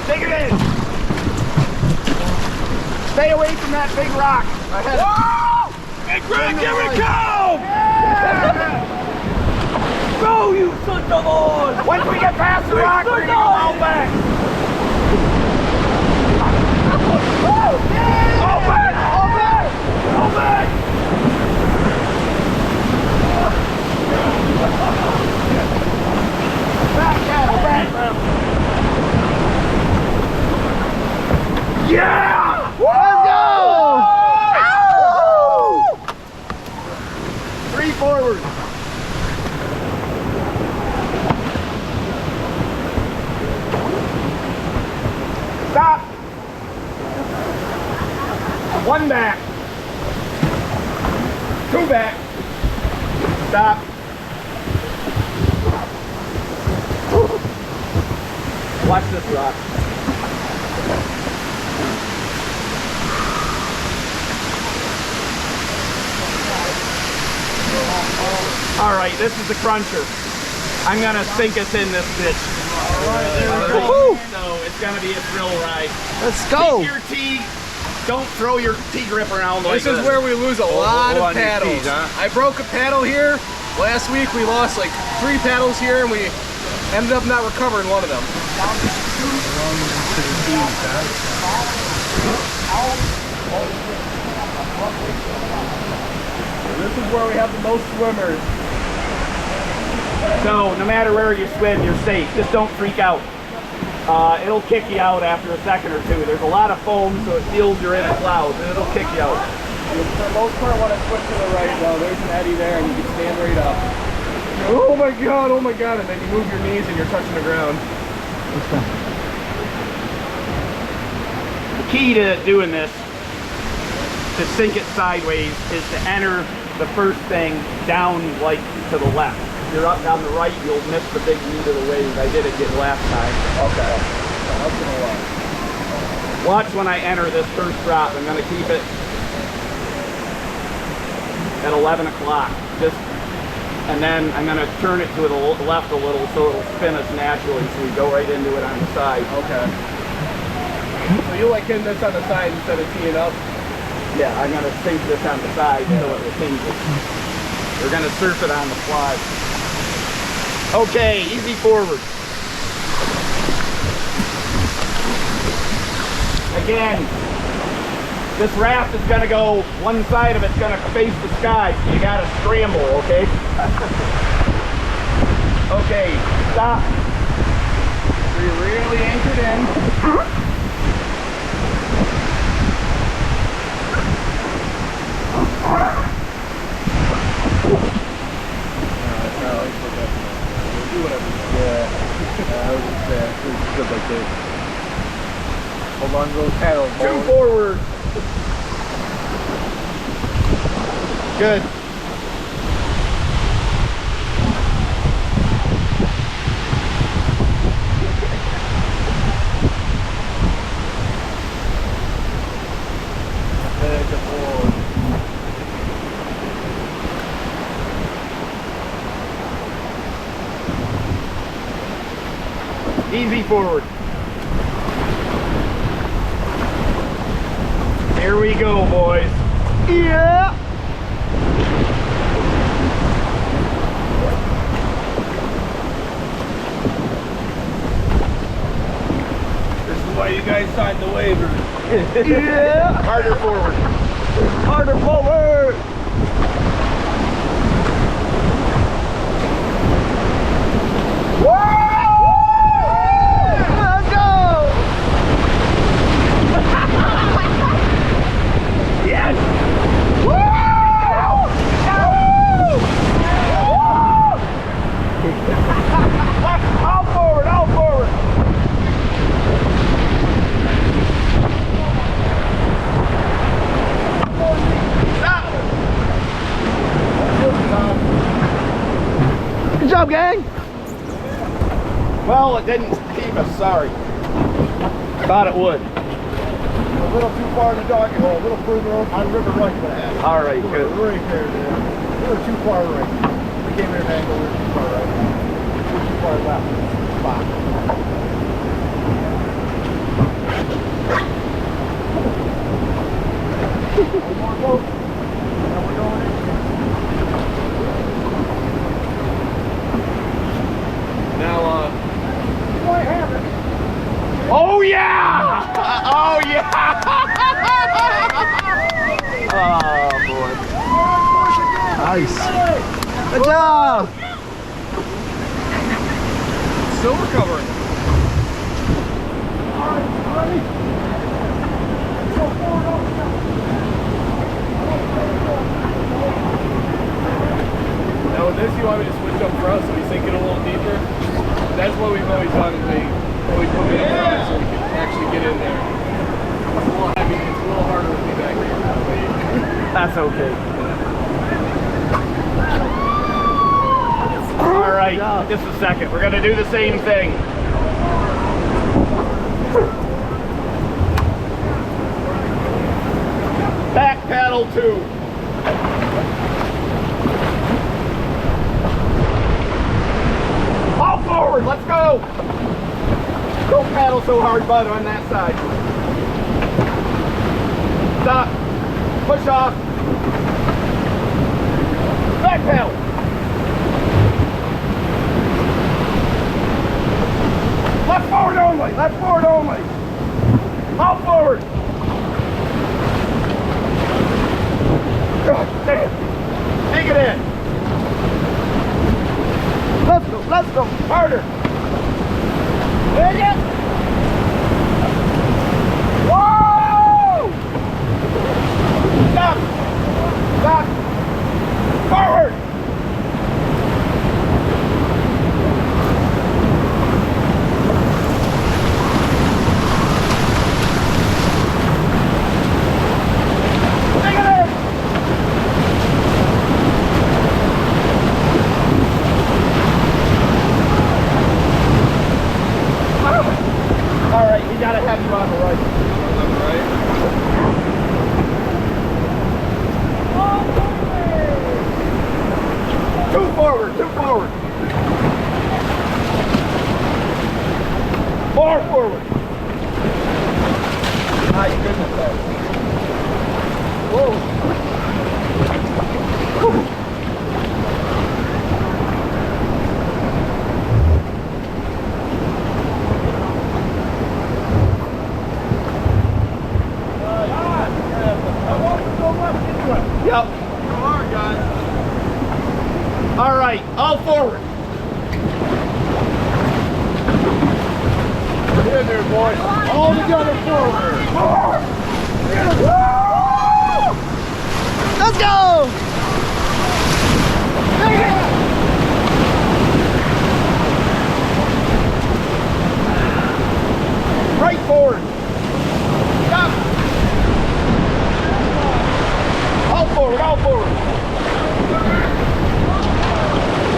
Dig it in. Stay away from that big rock. Ahead. Whoa! Hey Greg, here we go! Yeah! Go, you son of a... Once we get past the rock, we're gonna go all back. Woo! Yeah! All back! All back! All back! Back, cattle, back! Yeah! Let's go! Ow! 3 forward. Stop. 1 back. 2 back. Stop. Watch this rock. All right, this is the cruncher. I'm gonna sink us in this bitch. All right, there we go. So it's gonna be a thrill ride. Let's go. Keep your tee. Don't throw your tee grip around like This is where we lose a lot of paddles. I broke a paddle here. Last week we lost like 3 paddles here and we ended up not recovering one of them. This is where we have the most swimmers. So no matter where you swim, you're safe. Just don't freak out. It'll kick you out after a second or two. There's a lot of foam, so it feels you're in a cloud, and it'll kick you out. For the most part, when I switch to the right, though, there's an eddy there, and you can stand right up. Oh my god, and then you move your knees and you're touching the ground. The key to doing this, to sink it sideways, is to enter the first thing down like to the left. you're up on the right, you'll miss the big meat of the wave. I did it last time. Okay. Once in a while. Watch when I enter this first drop. I'm going to keep it at 11 o'clock. And then I'm going to turn it to the left a little so it'll spin us naturally so we go right into it on the side. Okay. So you like hitting this on the side instead of teeing up? Yeah, I'm going to sink this on the side so it will hinge it. We're going to surf it on the fly. Okay, easy forward. Again, this raft is going to go, one side of it's going to face the sky, so you got to scramble, okay? Okay, stop. We're really anchored in. Good like this. Hold on to those paddles. Two forward. Good. Easy forward. Here we go, boys. Yeah. This is why you guys signed the waiver. Yeah. Harder forward. Harder forward. Yes! Woo! All forward, all forward. Stop. Good job, gang. Well, it didn't keep us, sorry. Thought it would. A little too far in the doggy hole, a little further on river right, but All right, good. we're right there. We were too far right. We came in an angle, we were too far right. We were too far left. Spot. One more boat. Now we're going in. Now, Might have it. Oh, yeah! Oh, yeah! Oh, boy. Nice. Good job. still recovering. Now with this, you want me to switch up front so we sink it a little deeper? That's what we've always done. We always put it in front so we can actually get in there. It's a little heavy. It's a little harder with me back here. That's okay. All right, just a second. We're gonna do the same thing. Back paddle 2. All forward, let's go. Don't paddle so hard, bud, on that side. Stop. Push off. Back paddle. Left forward only. Left forward only. All forward. Dig it in. Let's go. Let's go. Harder. Dig it. Whoa! Stop. Stop. Forward. Dig it in. got you on the right. On the right. Two forward, two forward. Four forward. My goodness. Whoa. Yep. All right, all forward. Get in there, boys. All together forward. Let's go! Right forward. Stop. All forward, all forward.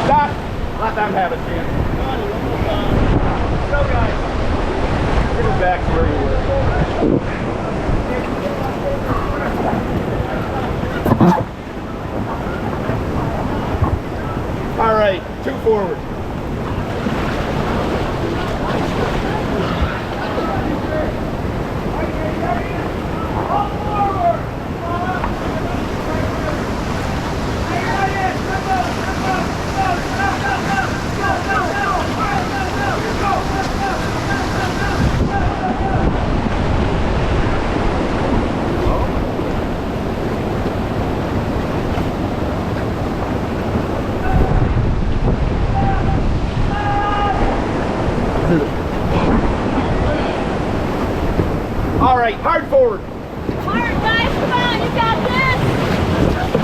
Stop. Let them have a chance. Go, guys. Get it back to where you were. All right, two forward. All right, hard forward. Hard, guys, come on, you got this.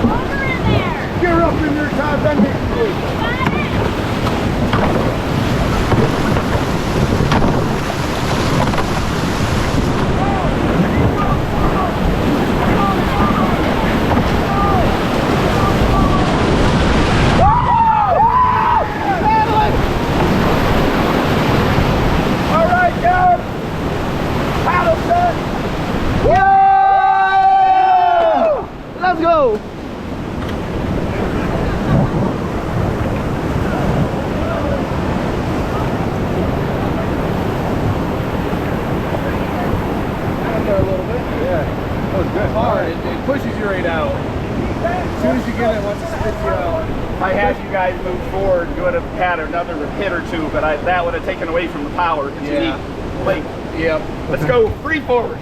Over in there. Gear up in your Todd, then make the move. Got it. All right, guys. Paddle set. Let's go! Hard. It pushes you right out. As soon as you get it, once it spits you out. If I had you guys move forward, you would have had another hit or two, but that would have taken away from the power. Because you need length. Yep. Let's go free forward.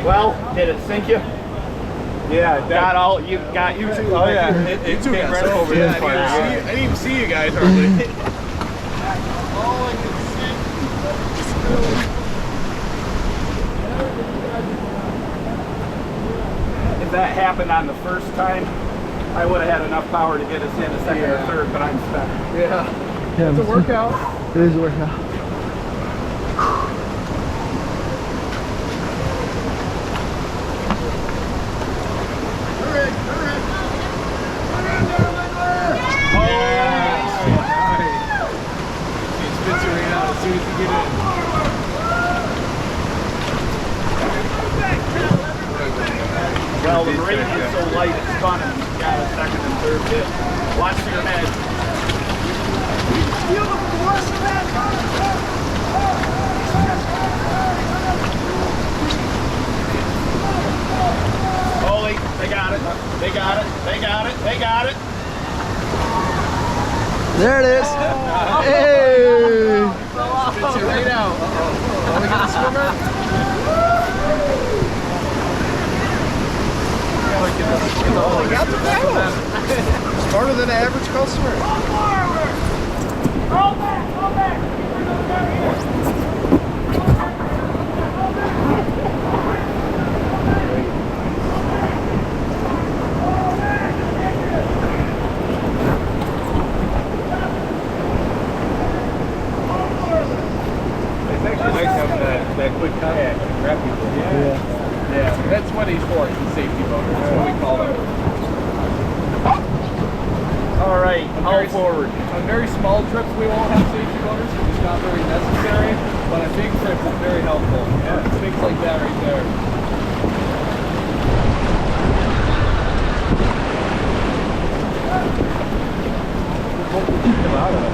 Well, did it sink you? Yeah, Got all you got you two. Oh yeah, It took came us right so over yeah, this part. I didn't even see you guys hardly. All I can If that happened on the first time, I would have had enough power to get us in a second or third, but I'm stuck. Yeah. It's a workout. It is a workout. It spits you right out as soon as you get in. Well, the marine is so light it's fun and you got a second and third hit. Watch for your head. Holy, they got it. They got it. They got it. They got it. There it is. Hey! Spits you right out. Uh-oh. Want to get a swimmer? Oh, they got the paddle. Smarter than the average customer. Roll back, roll back. It's actually nice having that that quick kayak and grab people. Yeah, that's what he's for. He's a safety boater. That's what we call him. All right, haul forward. On very small trips, we won't have safety boaters because it's not very necessary. But on big trips, it's very helpful. Yeah, things like that right there. Come out of it.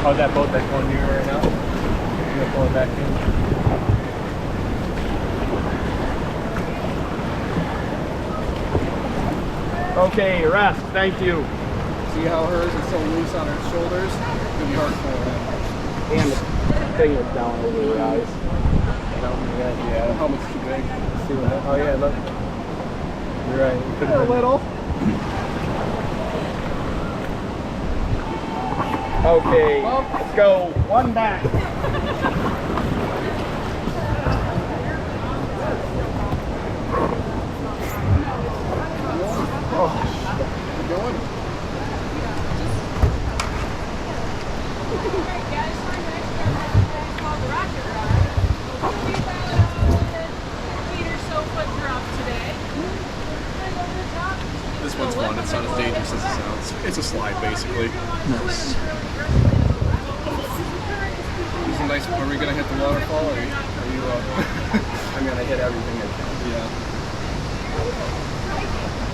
Oh, that boat that's going near right now? You're gonna pull it back in. Okay, rest. Thank you. See how hers is so loose on her shoulders? It's gonna be hard for her. And the thing is down over your eyes. Yeah, the helmet's too big. See what that? Oh yeah, look. You're right. It could have been Little. Okay, let's go. One back. This one's fun. It's not as dangerous as it sounds. It's a slide, basically. Nice. It's a nice. Are we gonna hit the waterfall? Or are you? I'm gonna hit everything I can. Yeah.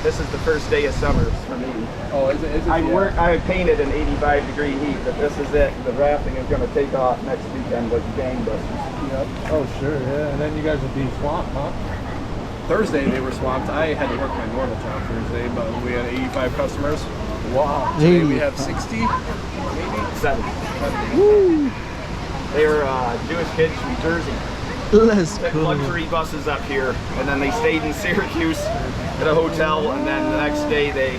This is the first day of summer for me. Oh, is it? I painted in 85-degree heat, but this is it. The rafting is gonna take off next weekend with gangbusters. Yep. Oh sure, yeah. And then you guys will be swamped, huh? Thursday they were swamped. I had to work my normal job Thursday, but we had 85 customers. Wow. Today we have 60, maybe 70. Woo! They were Jewish kids from Jersey. Let's Took go. luxury buses up here, and then they stayed in Syracuse at a hotel, and then the next day they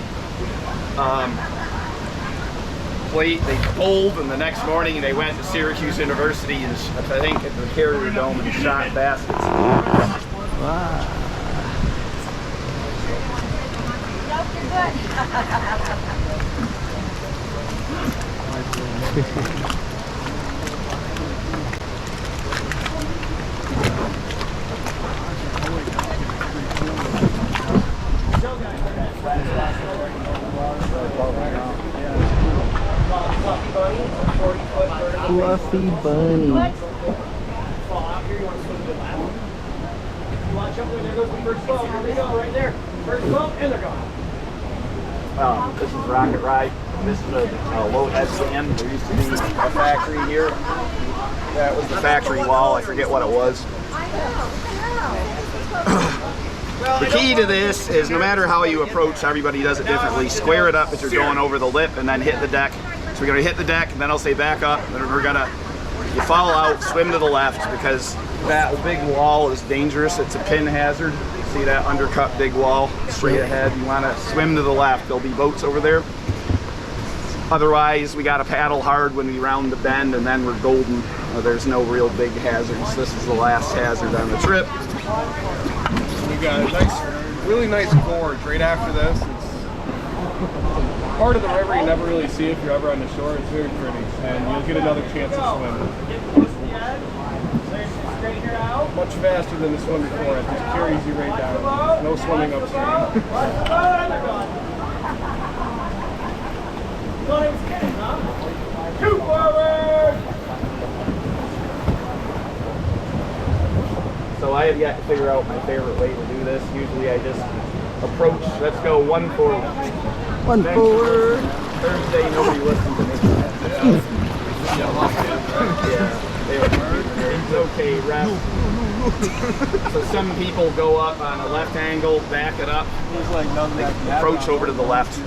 they bowled, and the next morning they went to Syracuse University and I think at the Carrier Dome and shot baskets. Wow. Nope, you're good. Fluffy bunny. Watch out, there goes the first boat. Here we go, right there. First boat, and they're gone. This is Rocket Ride. This is a low head stand. There used to be a factory here. That was the factory wall. I forget what it was. The key to this is no matter how you approach, everybody does it differently. Square it up as you're going over the lip and then hit the deck. So we're gonna hit the deck and then I'll say back up. And then we're gonna, you fall out, swim to the left because that big wall is dangerous. It's a pin hazard. See that undercut big wall straight ahead. You wanna swim to the left. There'll be boats over there. Otherwise, we gotta paddle hard when we round the bend and then we're golden. There's no real big hazards. This is the last hazard on the trip. We got a nice, really nice gorge right after this. It's part of the river you never really see if you're ever on the shore. It's very pretty, and you'll get another chance to swim. Much faster than the swim before. It just carries you right down. No swimming upstream. Two forward! So I have yet to figure out my favorite way to do this. Usually I just approach, let's go one forward. One forward. Thursday, nobody listened to me. Yeah, it's okay, rest. So some people go up on a left angle, back it up, they approach over to the left.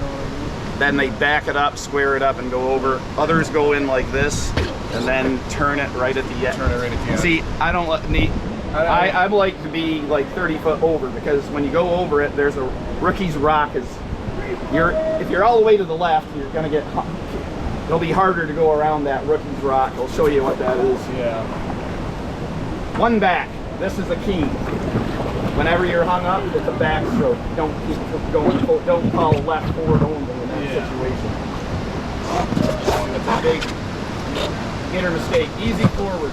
Then they back it up, square it up, and go over. Others go in like this, and then turn it right at the end. Turn it right at the end. See, I don't let me. I'd like to be like 30 foot over because when you go over it, there's a rookie's rock. If you're all the way to the left, you're gonna get. It'll be harder to go around that rookie's rock. I'll show you what that is. Yeah. One back. This is the key. Whenever you're hung up, it's a backstroke. Don't keep going. Don't call left forward only in that situation. It's a big. Hit or mistake. Easy forward.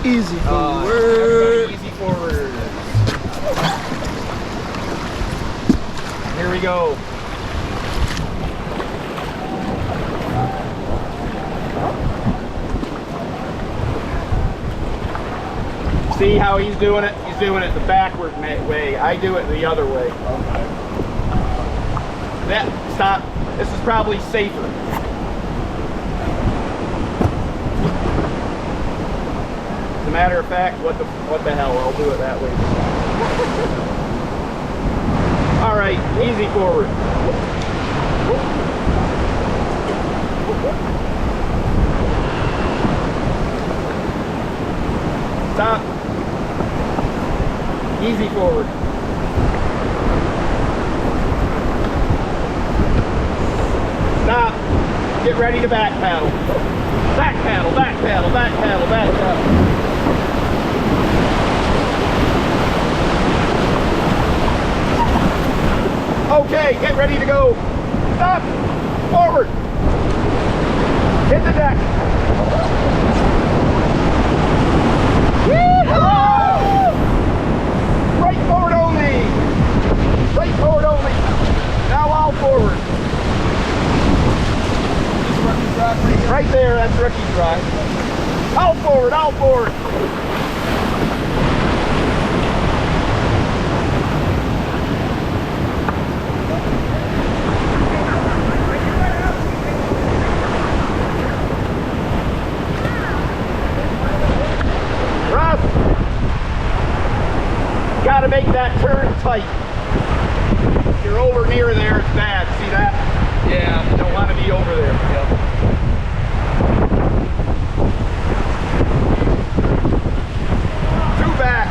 Easy Everybody easy forward. Here we go. See how he's doing it? He's doing it the backward way. I do it the other way. Stop. This is probably safer. As a matter of fact, what the hell? I'll do it that way. All right, easy forward. Stop. Easy forward. Stop. Get ready to back paddle. Back paddle, back paddle, back paddle, back paddle. Okay, get ready to go. Stop. Forward. Hit the deck. Right forward only. Right forward only. Now all forward. Right there, that's rookie drive. All forward, all forward. Got to make that turn tight. If you're over near there, it's bad. See that? Yeah, you don't want to be over there. Yep. Two back.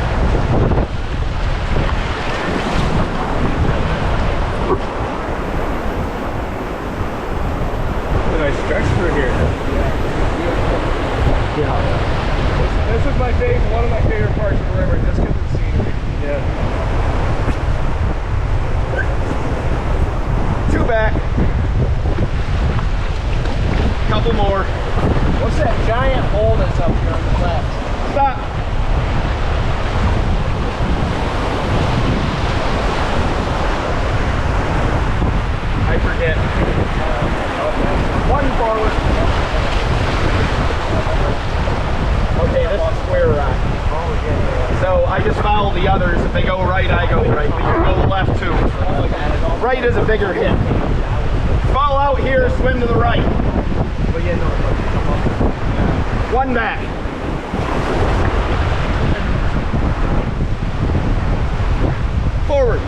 A nice stretch through here. Yeah. This is my favorite, one of my favorite parts of the river, just because of the scenery. Yeah. Two back. Couple more. What's that giant hole that's up here on the left? Stop. I forget. One forward. Okay, this is square rock. So I just follow the others. If they go right, I go right. But you can go left too. Right is a bigger hit. Fall out here, swim to the right. One back. Forward.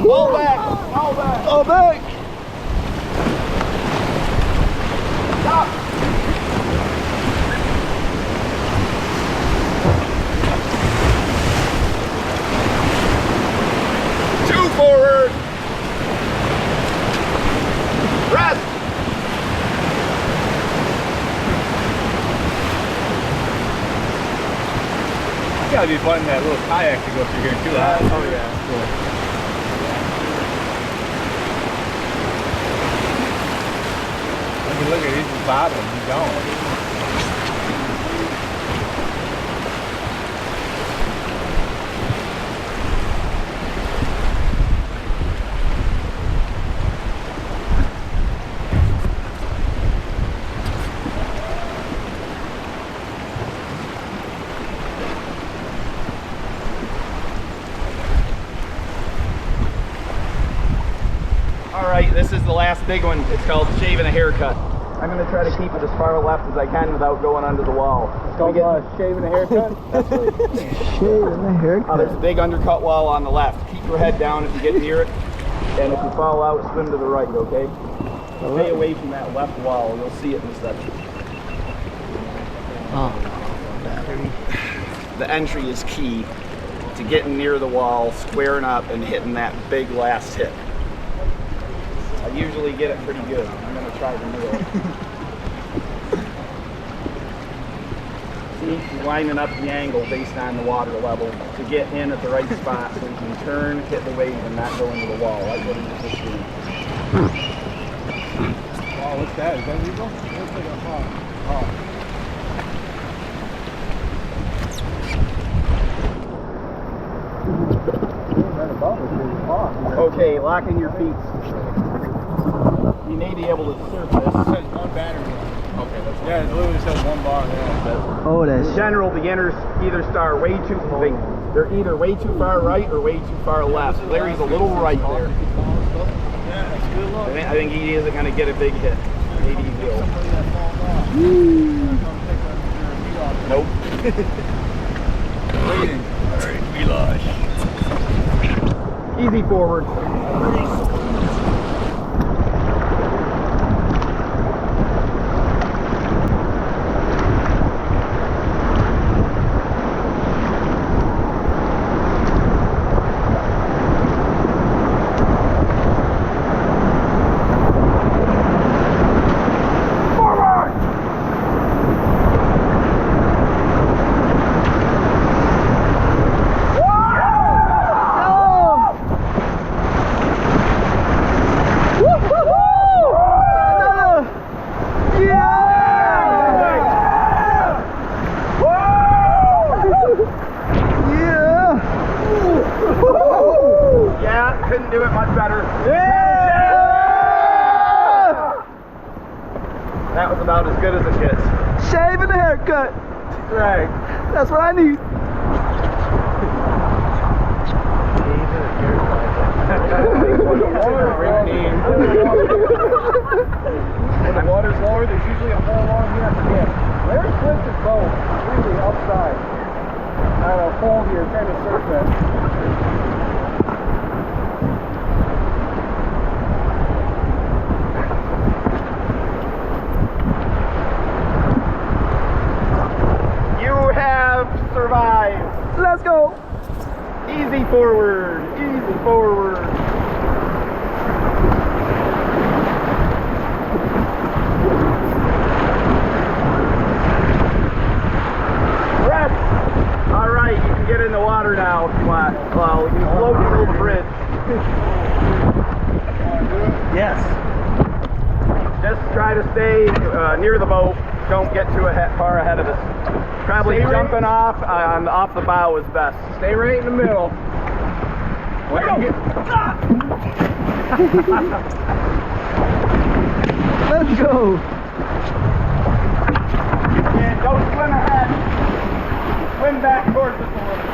Fall back! Fall back! Fall back! Stop! Two forward! Rest! It's gotta be fun in that little kayak to go through here too. Huh? Oh yeah. Cool. Look at it, he's just bobbing, he's going. All right, this is the last big one. It's called shaving a haircut. I'm going to try to keep it as far left as I can without going under the wall. It's called shaving a haircut. That's right. Shaving the haircut. There's a big undercut wall on the left. Keep your head down if you get near it. And if you fall out, swim to the right, okay? Stay away from that left wall. You'll see it in a second. Oh, battery. The entry is key to getting near the wall, squaring up, and hitting that big last hit. I usually get it pretty good. I'm going to try the middle. See, you're lining up the angle based on the water level to get in at the right spot so you can turn, hit the wave, and not go into the wall. That's what you're just doing. Wow, what's that? Is that legal? Looks like a hawk. Okay, lock in your feet. You may be able to surf this. It says one battery. Okay, that's yeah, it literally says one bar. Yeah. Oh, that's In general, beginners either start way too, they're either way too far right or way too far left. Larry's a little right there. Yeah, that's good luck. I think he isn't going to get a big hit. Maybe he will. Nope. Waiting. Alright, we lost. Easy forward. Couldn't do it much better. Yeah! That was about as good as it gets. shaving the haircut. Right. That's what I need. When the water's lower, there's usually a hole along here. I forget. Larry flipped his boat really upside. I have a pole here trying to surf it. You have survived. Let's go. Easy forward. Easy forward. Rest. All right, you can get in the water now if you want. Well, you can float through the bridge. Yes. Just try to stay near the boat. Don't get too far ahead of us. Probably Stay jumping off the bow is best. Stay right in the middle. When you get... Let's go. And don't swim ahead. Swim back towards us a little.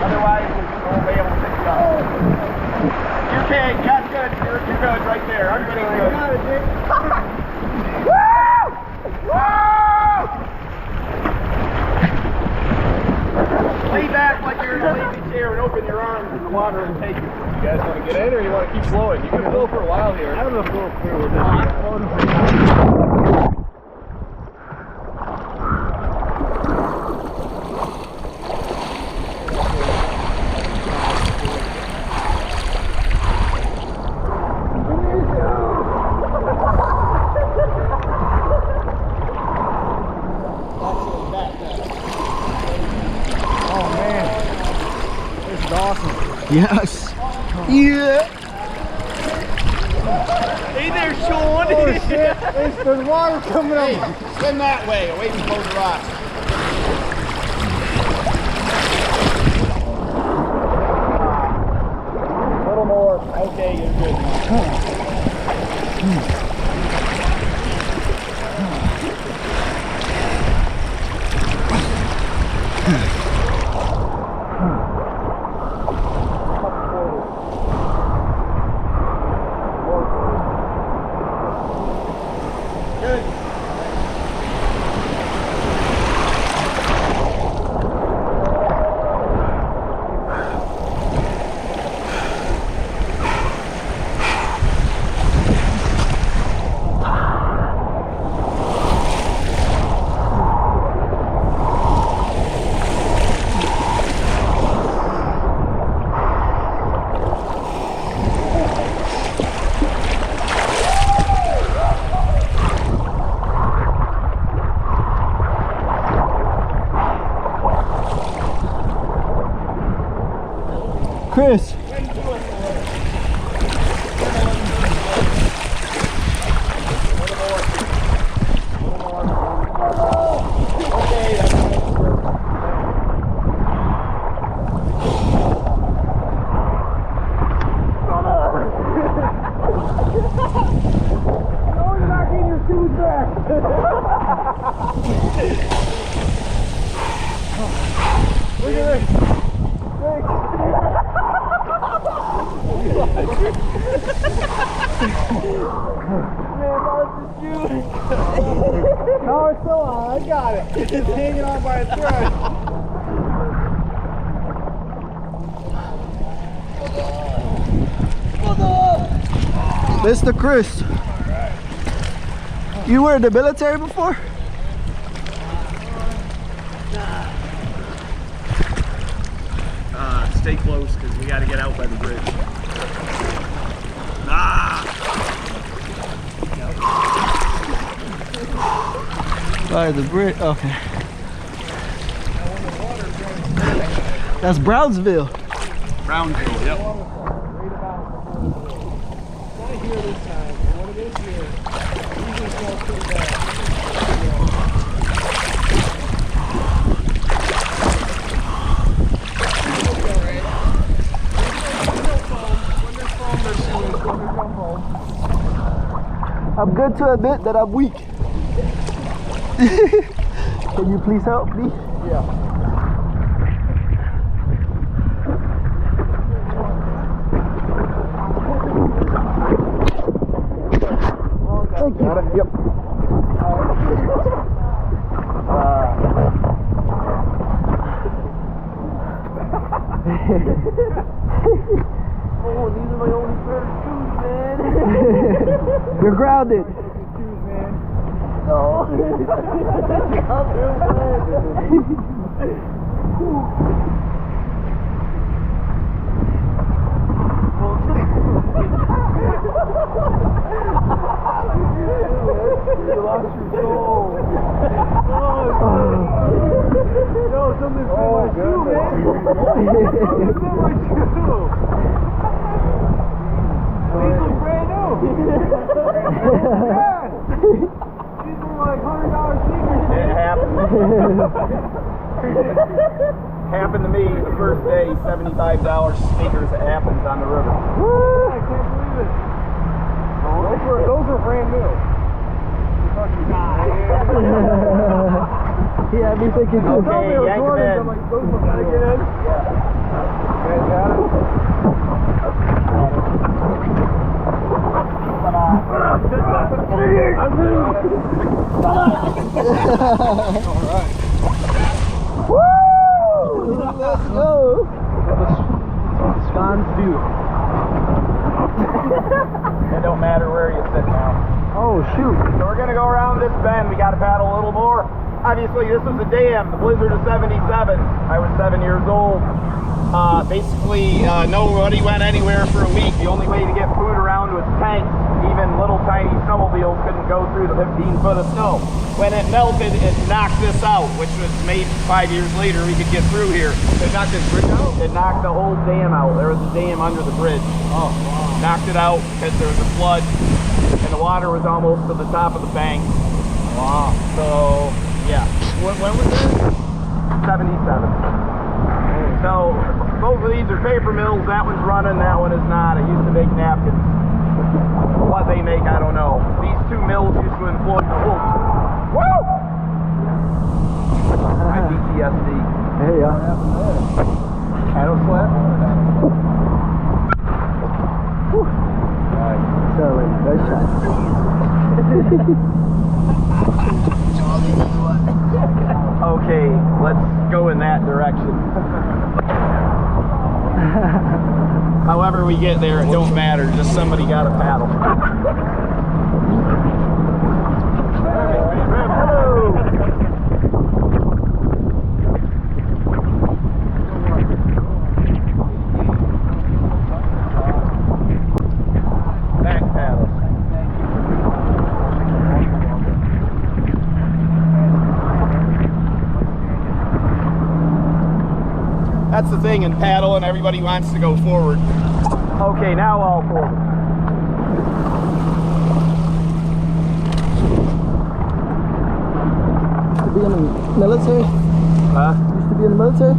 Otherwise, we won't be able to pick you up. You can. That's good. You're good right there. Everybody's good. Woo! Woo! Lay back like you're in a lazy chair and open your arms in the water and take it. You guys want to get in or you want to keep flowing? You can flow for a while here. I don't know if we'll clear with this. Yes. Yeah. Hey there, Sean. Oh shit, there's water coming up. Hey, swim that way, away from those rocks. A little more. Okay, you're good. Chris. No, it's still on. I got it. It's hanging on by a thread. Mr. Chris. You were in the military before? Stay close because we got to get out by the bridge. By the bridge, okay. That's Brownsville. Brownville, yep. I'm good to admit that I'm weak. Can you please help me? Yeah. Thank you. Got it? Yep. Oh, these are my only pair of shoes, man. You're grounded. No. You lost your soul. No, something fit my shoe, man. Something fit my shoe. These look brand new. Yeah. These were like $100 sneakers. It happened. Happened to me the first day, $75 sneakers. It happens on the river. I can't believe it. Those were brand new. Yeah, me thinking too. Okay, yank them in. I'm like, those look gotta get in. Yeah. You guys got it? Alright. Woo! Let's go! Scones do. It don't matter where you sit now. Oh, shoot. So we're gonna go around this bend. We gotta paddle a little more. Obviously, this was a dam, the blizzard of '77. I was 7 years old. Basically, nobody went anywhere for a week. The only way to get food around was tanks. Even little tiny snowmobiles couldn't go through the 15 foot of snow. When it melted, it knocked this out, which was made 5 years later we could get through here. They knocked this bridge out? It knocked the whole dam out. There was a dam under the bridge. Oh, wow. Knocked it out because there was a flood and the water was almost to the top of the bank. Wow. So, yeah. When was that? 77. So, both of these are paper mills. That one's running, that one is not. It used to make napkins. What they make, I don't know. These two mills used to employ wolves. Woo! My PTSD. Hey, yeah. Paddle slap? Nice shot. Okay, let's go in that direction. However we get there, it don't matter. Just somebody got to paddle. Hello. Back paddle. That's the thing in paddling, everybody wants to go forward. Okay, now all forward. To be in the military? Huh? Used to be in the military?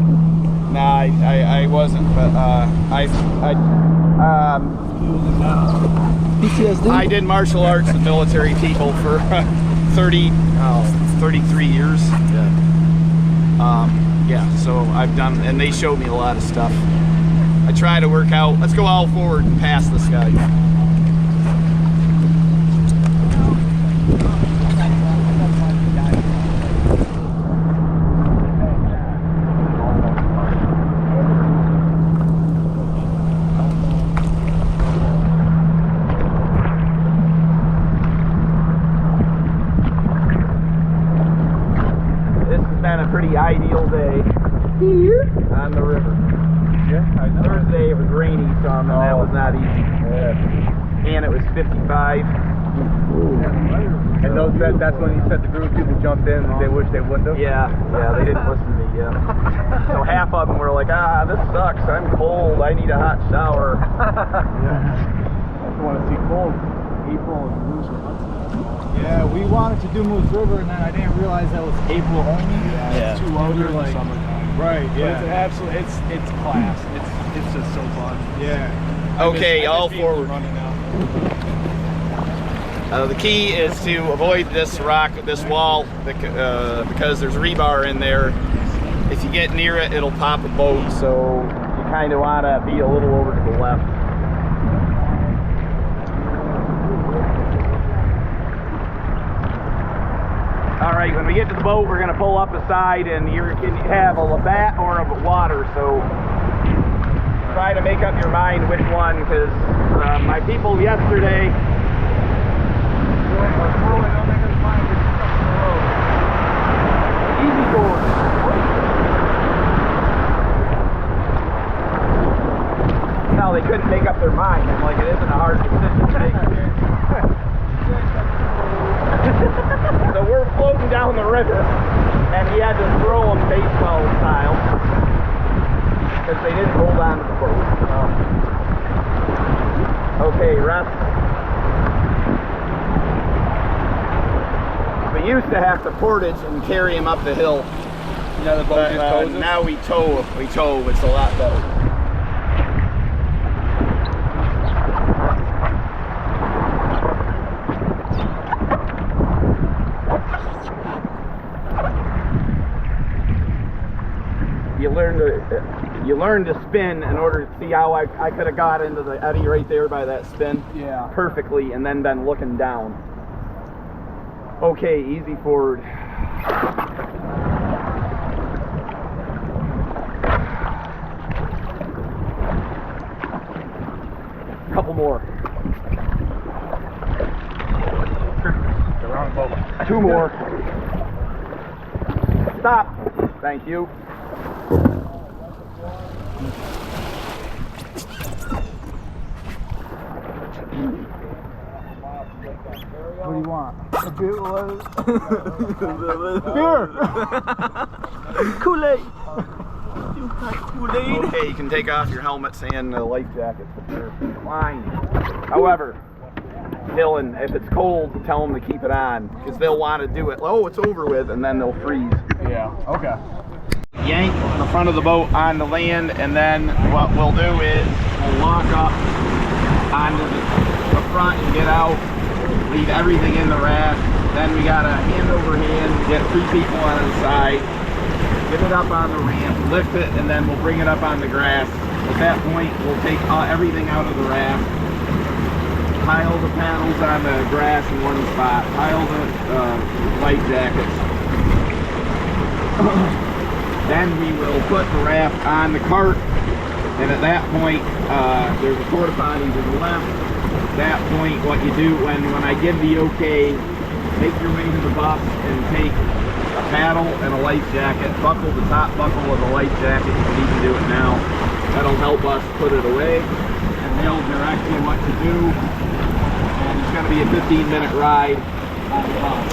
Nah, I wasn't, but PTSD? I did martial arts and military people for 33 years. Yeah, so I've done, and they showed me a lot of stuff. I try to work out. Let's go all forward and pass this guy. Pretty ideal day on the river. Yeah, I know. Thursday it was rainy some, and that was not easy. Yeah. And it was 55. And that's when you said the group of people jumped in and they wish they wouldn't have? Yeah, they didn't listen to me. So half of them were like, this sucks, I'm cold, I need a hot shower. You want to see cold April and Moose River. Yeah, we wanted to do Moose River, and then I didn't realize that was April only. Yeah. It's too low. We were like, summertime. right, But yeah. it's absolutely, it's class. It's just so fun. Yeah. Okay, all forward. Running now. The key is to avoid this rock, this wall, because there's rebar in there. If you get near it, it'll pop a boat, so you kind of want to be a little over to the left. All right, when we get to the boat, we're going to pull up aside, and you can have a Labatt or a water, so try to make up your mind which one, because my people yesterday, easy going. No, they couldn't make up their mind. I'm like, it isn't a hard decision to make. So we're floating down the river, and he had to throw them baseball style because they didn't hold on to the boat. Okay, rest. We used to have to portage and carry him up the hill. Yeah, the boat just tows us? Now we tow. It's a lot better. You learn to spin in order to see how I could have got into the eddy right there by that spin. Yeah. Perfectly, and then been looking down. Okay, easy forward. Couple more. The wrong boat. 2 more. Stop. Thank you. What do you want? A beer? Kool-Aid. Okay, you can take off your helmets and life jackets if you're flying. However, Dylan, if it's cold, tell them to keep it on, because they'll want to do it. Oh, it's over with, and then they'll freeze. Yeah, okay. Yank the front of the boat on the land, and then what we'll do is we'll lock up onto the front and get out, leave everything in the raft. Then we gotta hand over hand, get 3 people on the side, get it up on the ramp, lift it, and then we'll bring it up on the grass. At that point, we'll take everything out of the raft, pile the paddles on the grass in one spot, pile the life jackets. Then we will put the raft on the cart, and at that point, there's a porta potty to the left. At that point, what you do when I give the okay, make your way to the bus and take a paddle and a life jacket, buckle the top buckle of the life jacket. You can even do it now. That'll help us put it away, and they'll direct you what to do. And it's going to be a 15-minute ride on the bus.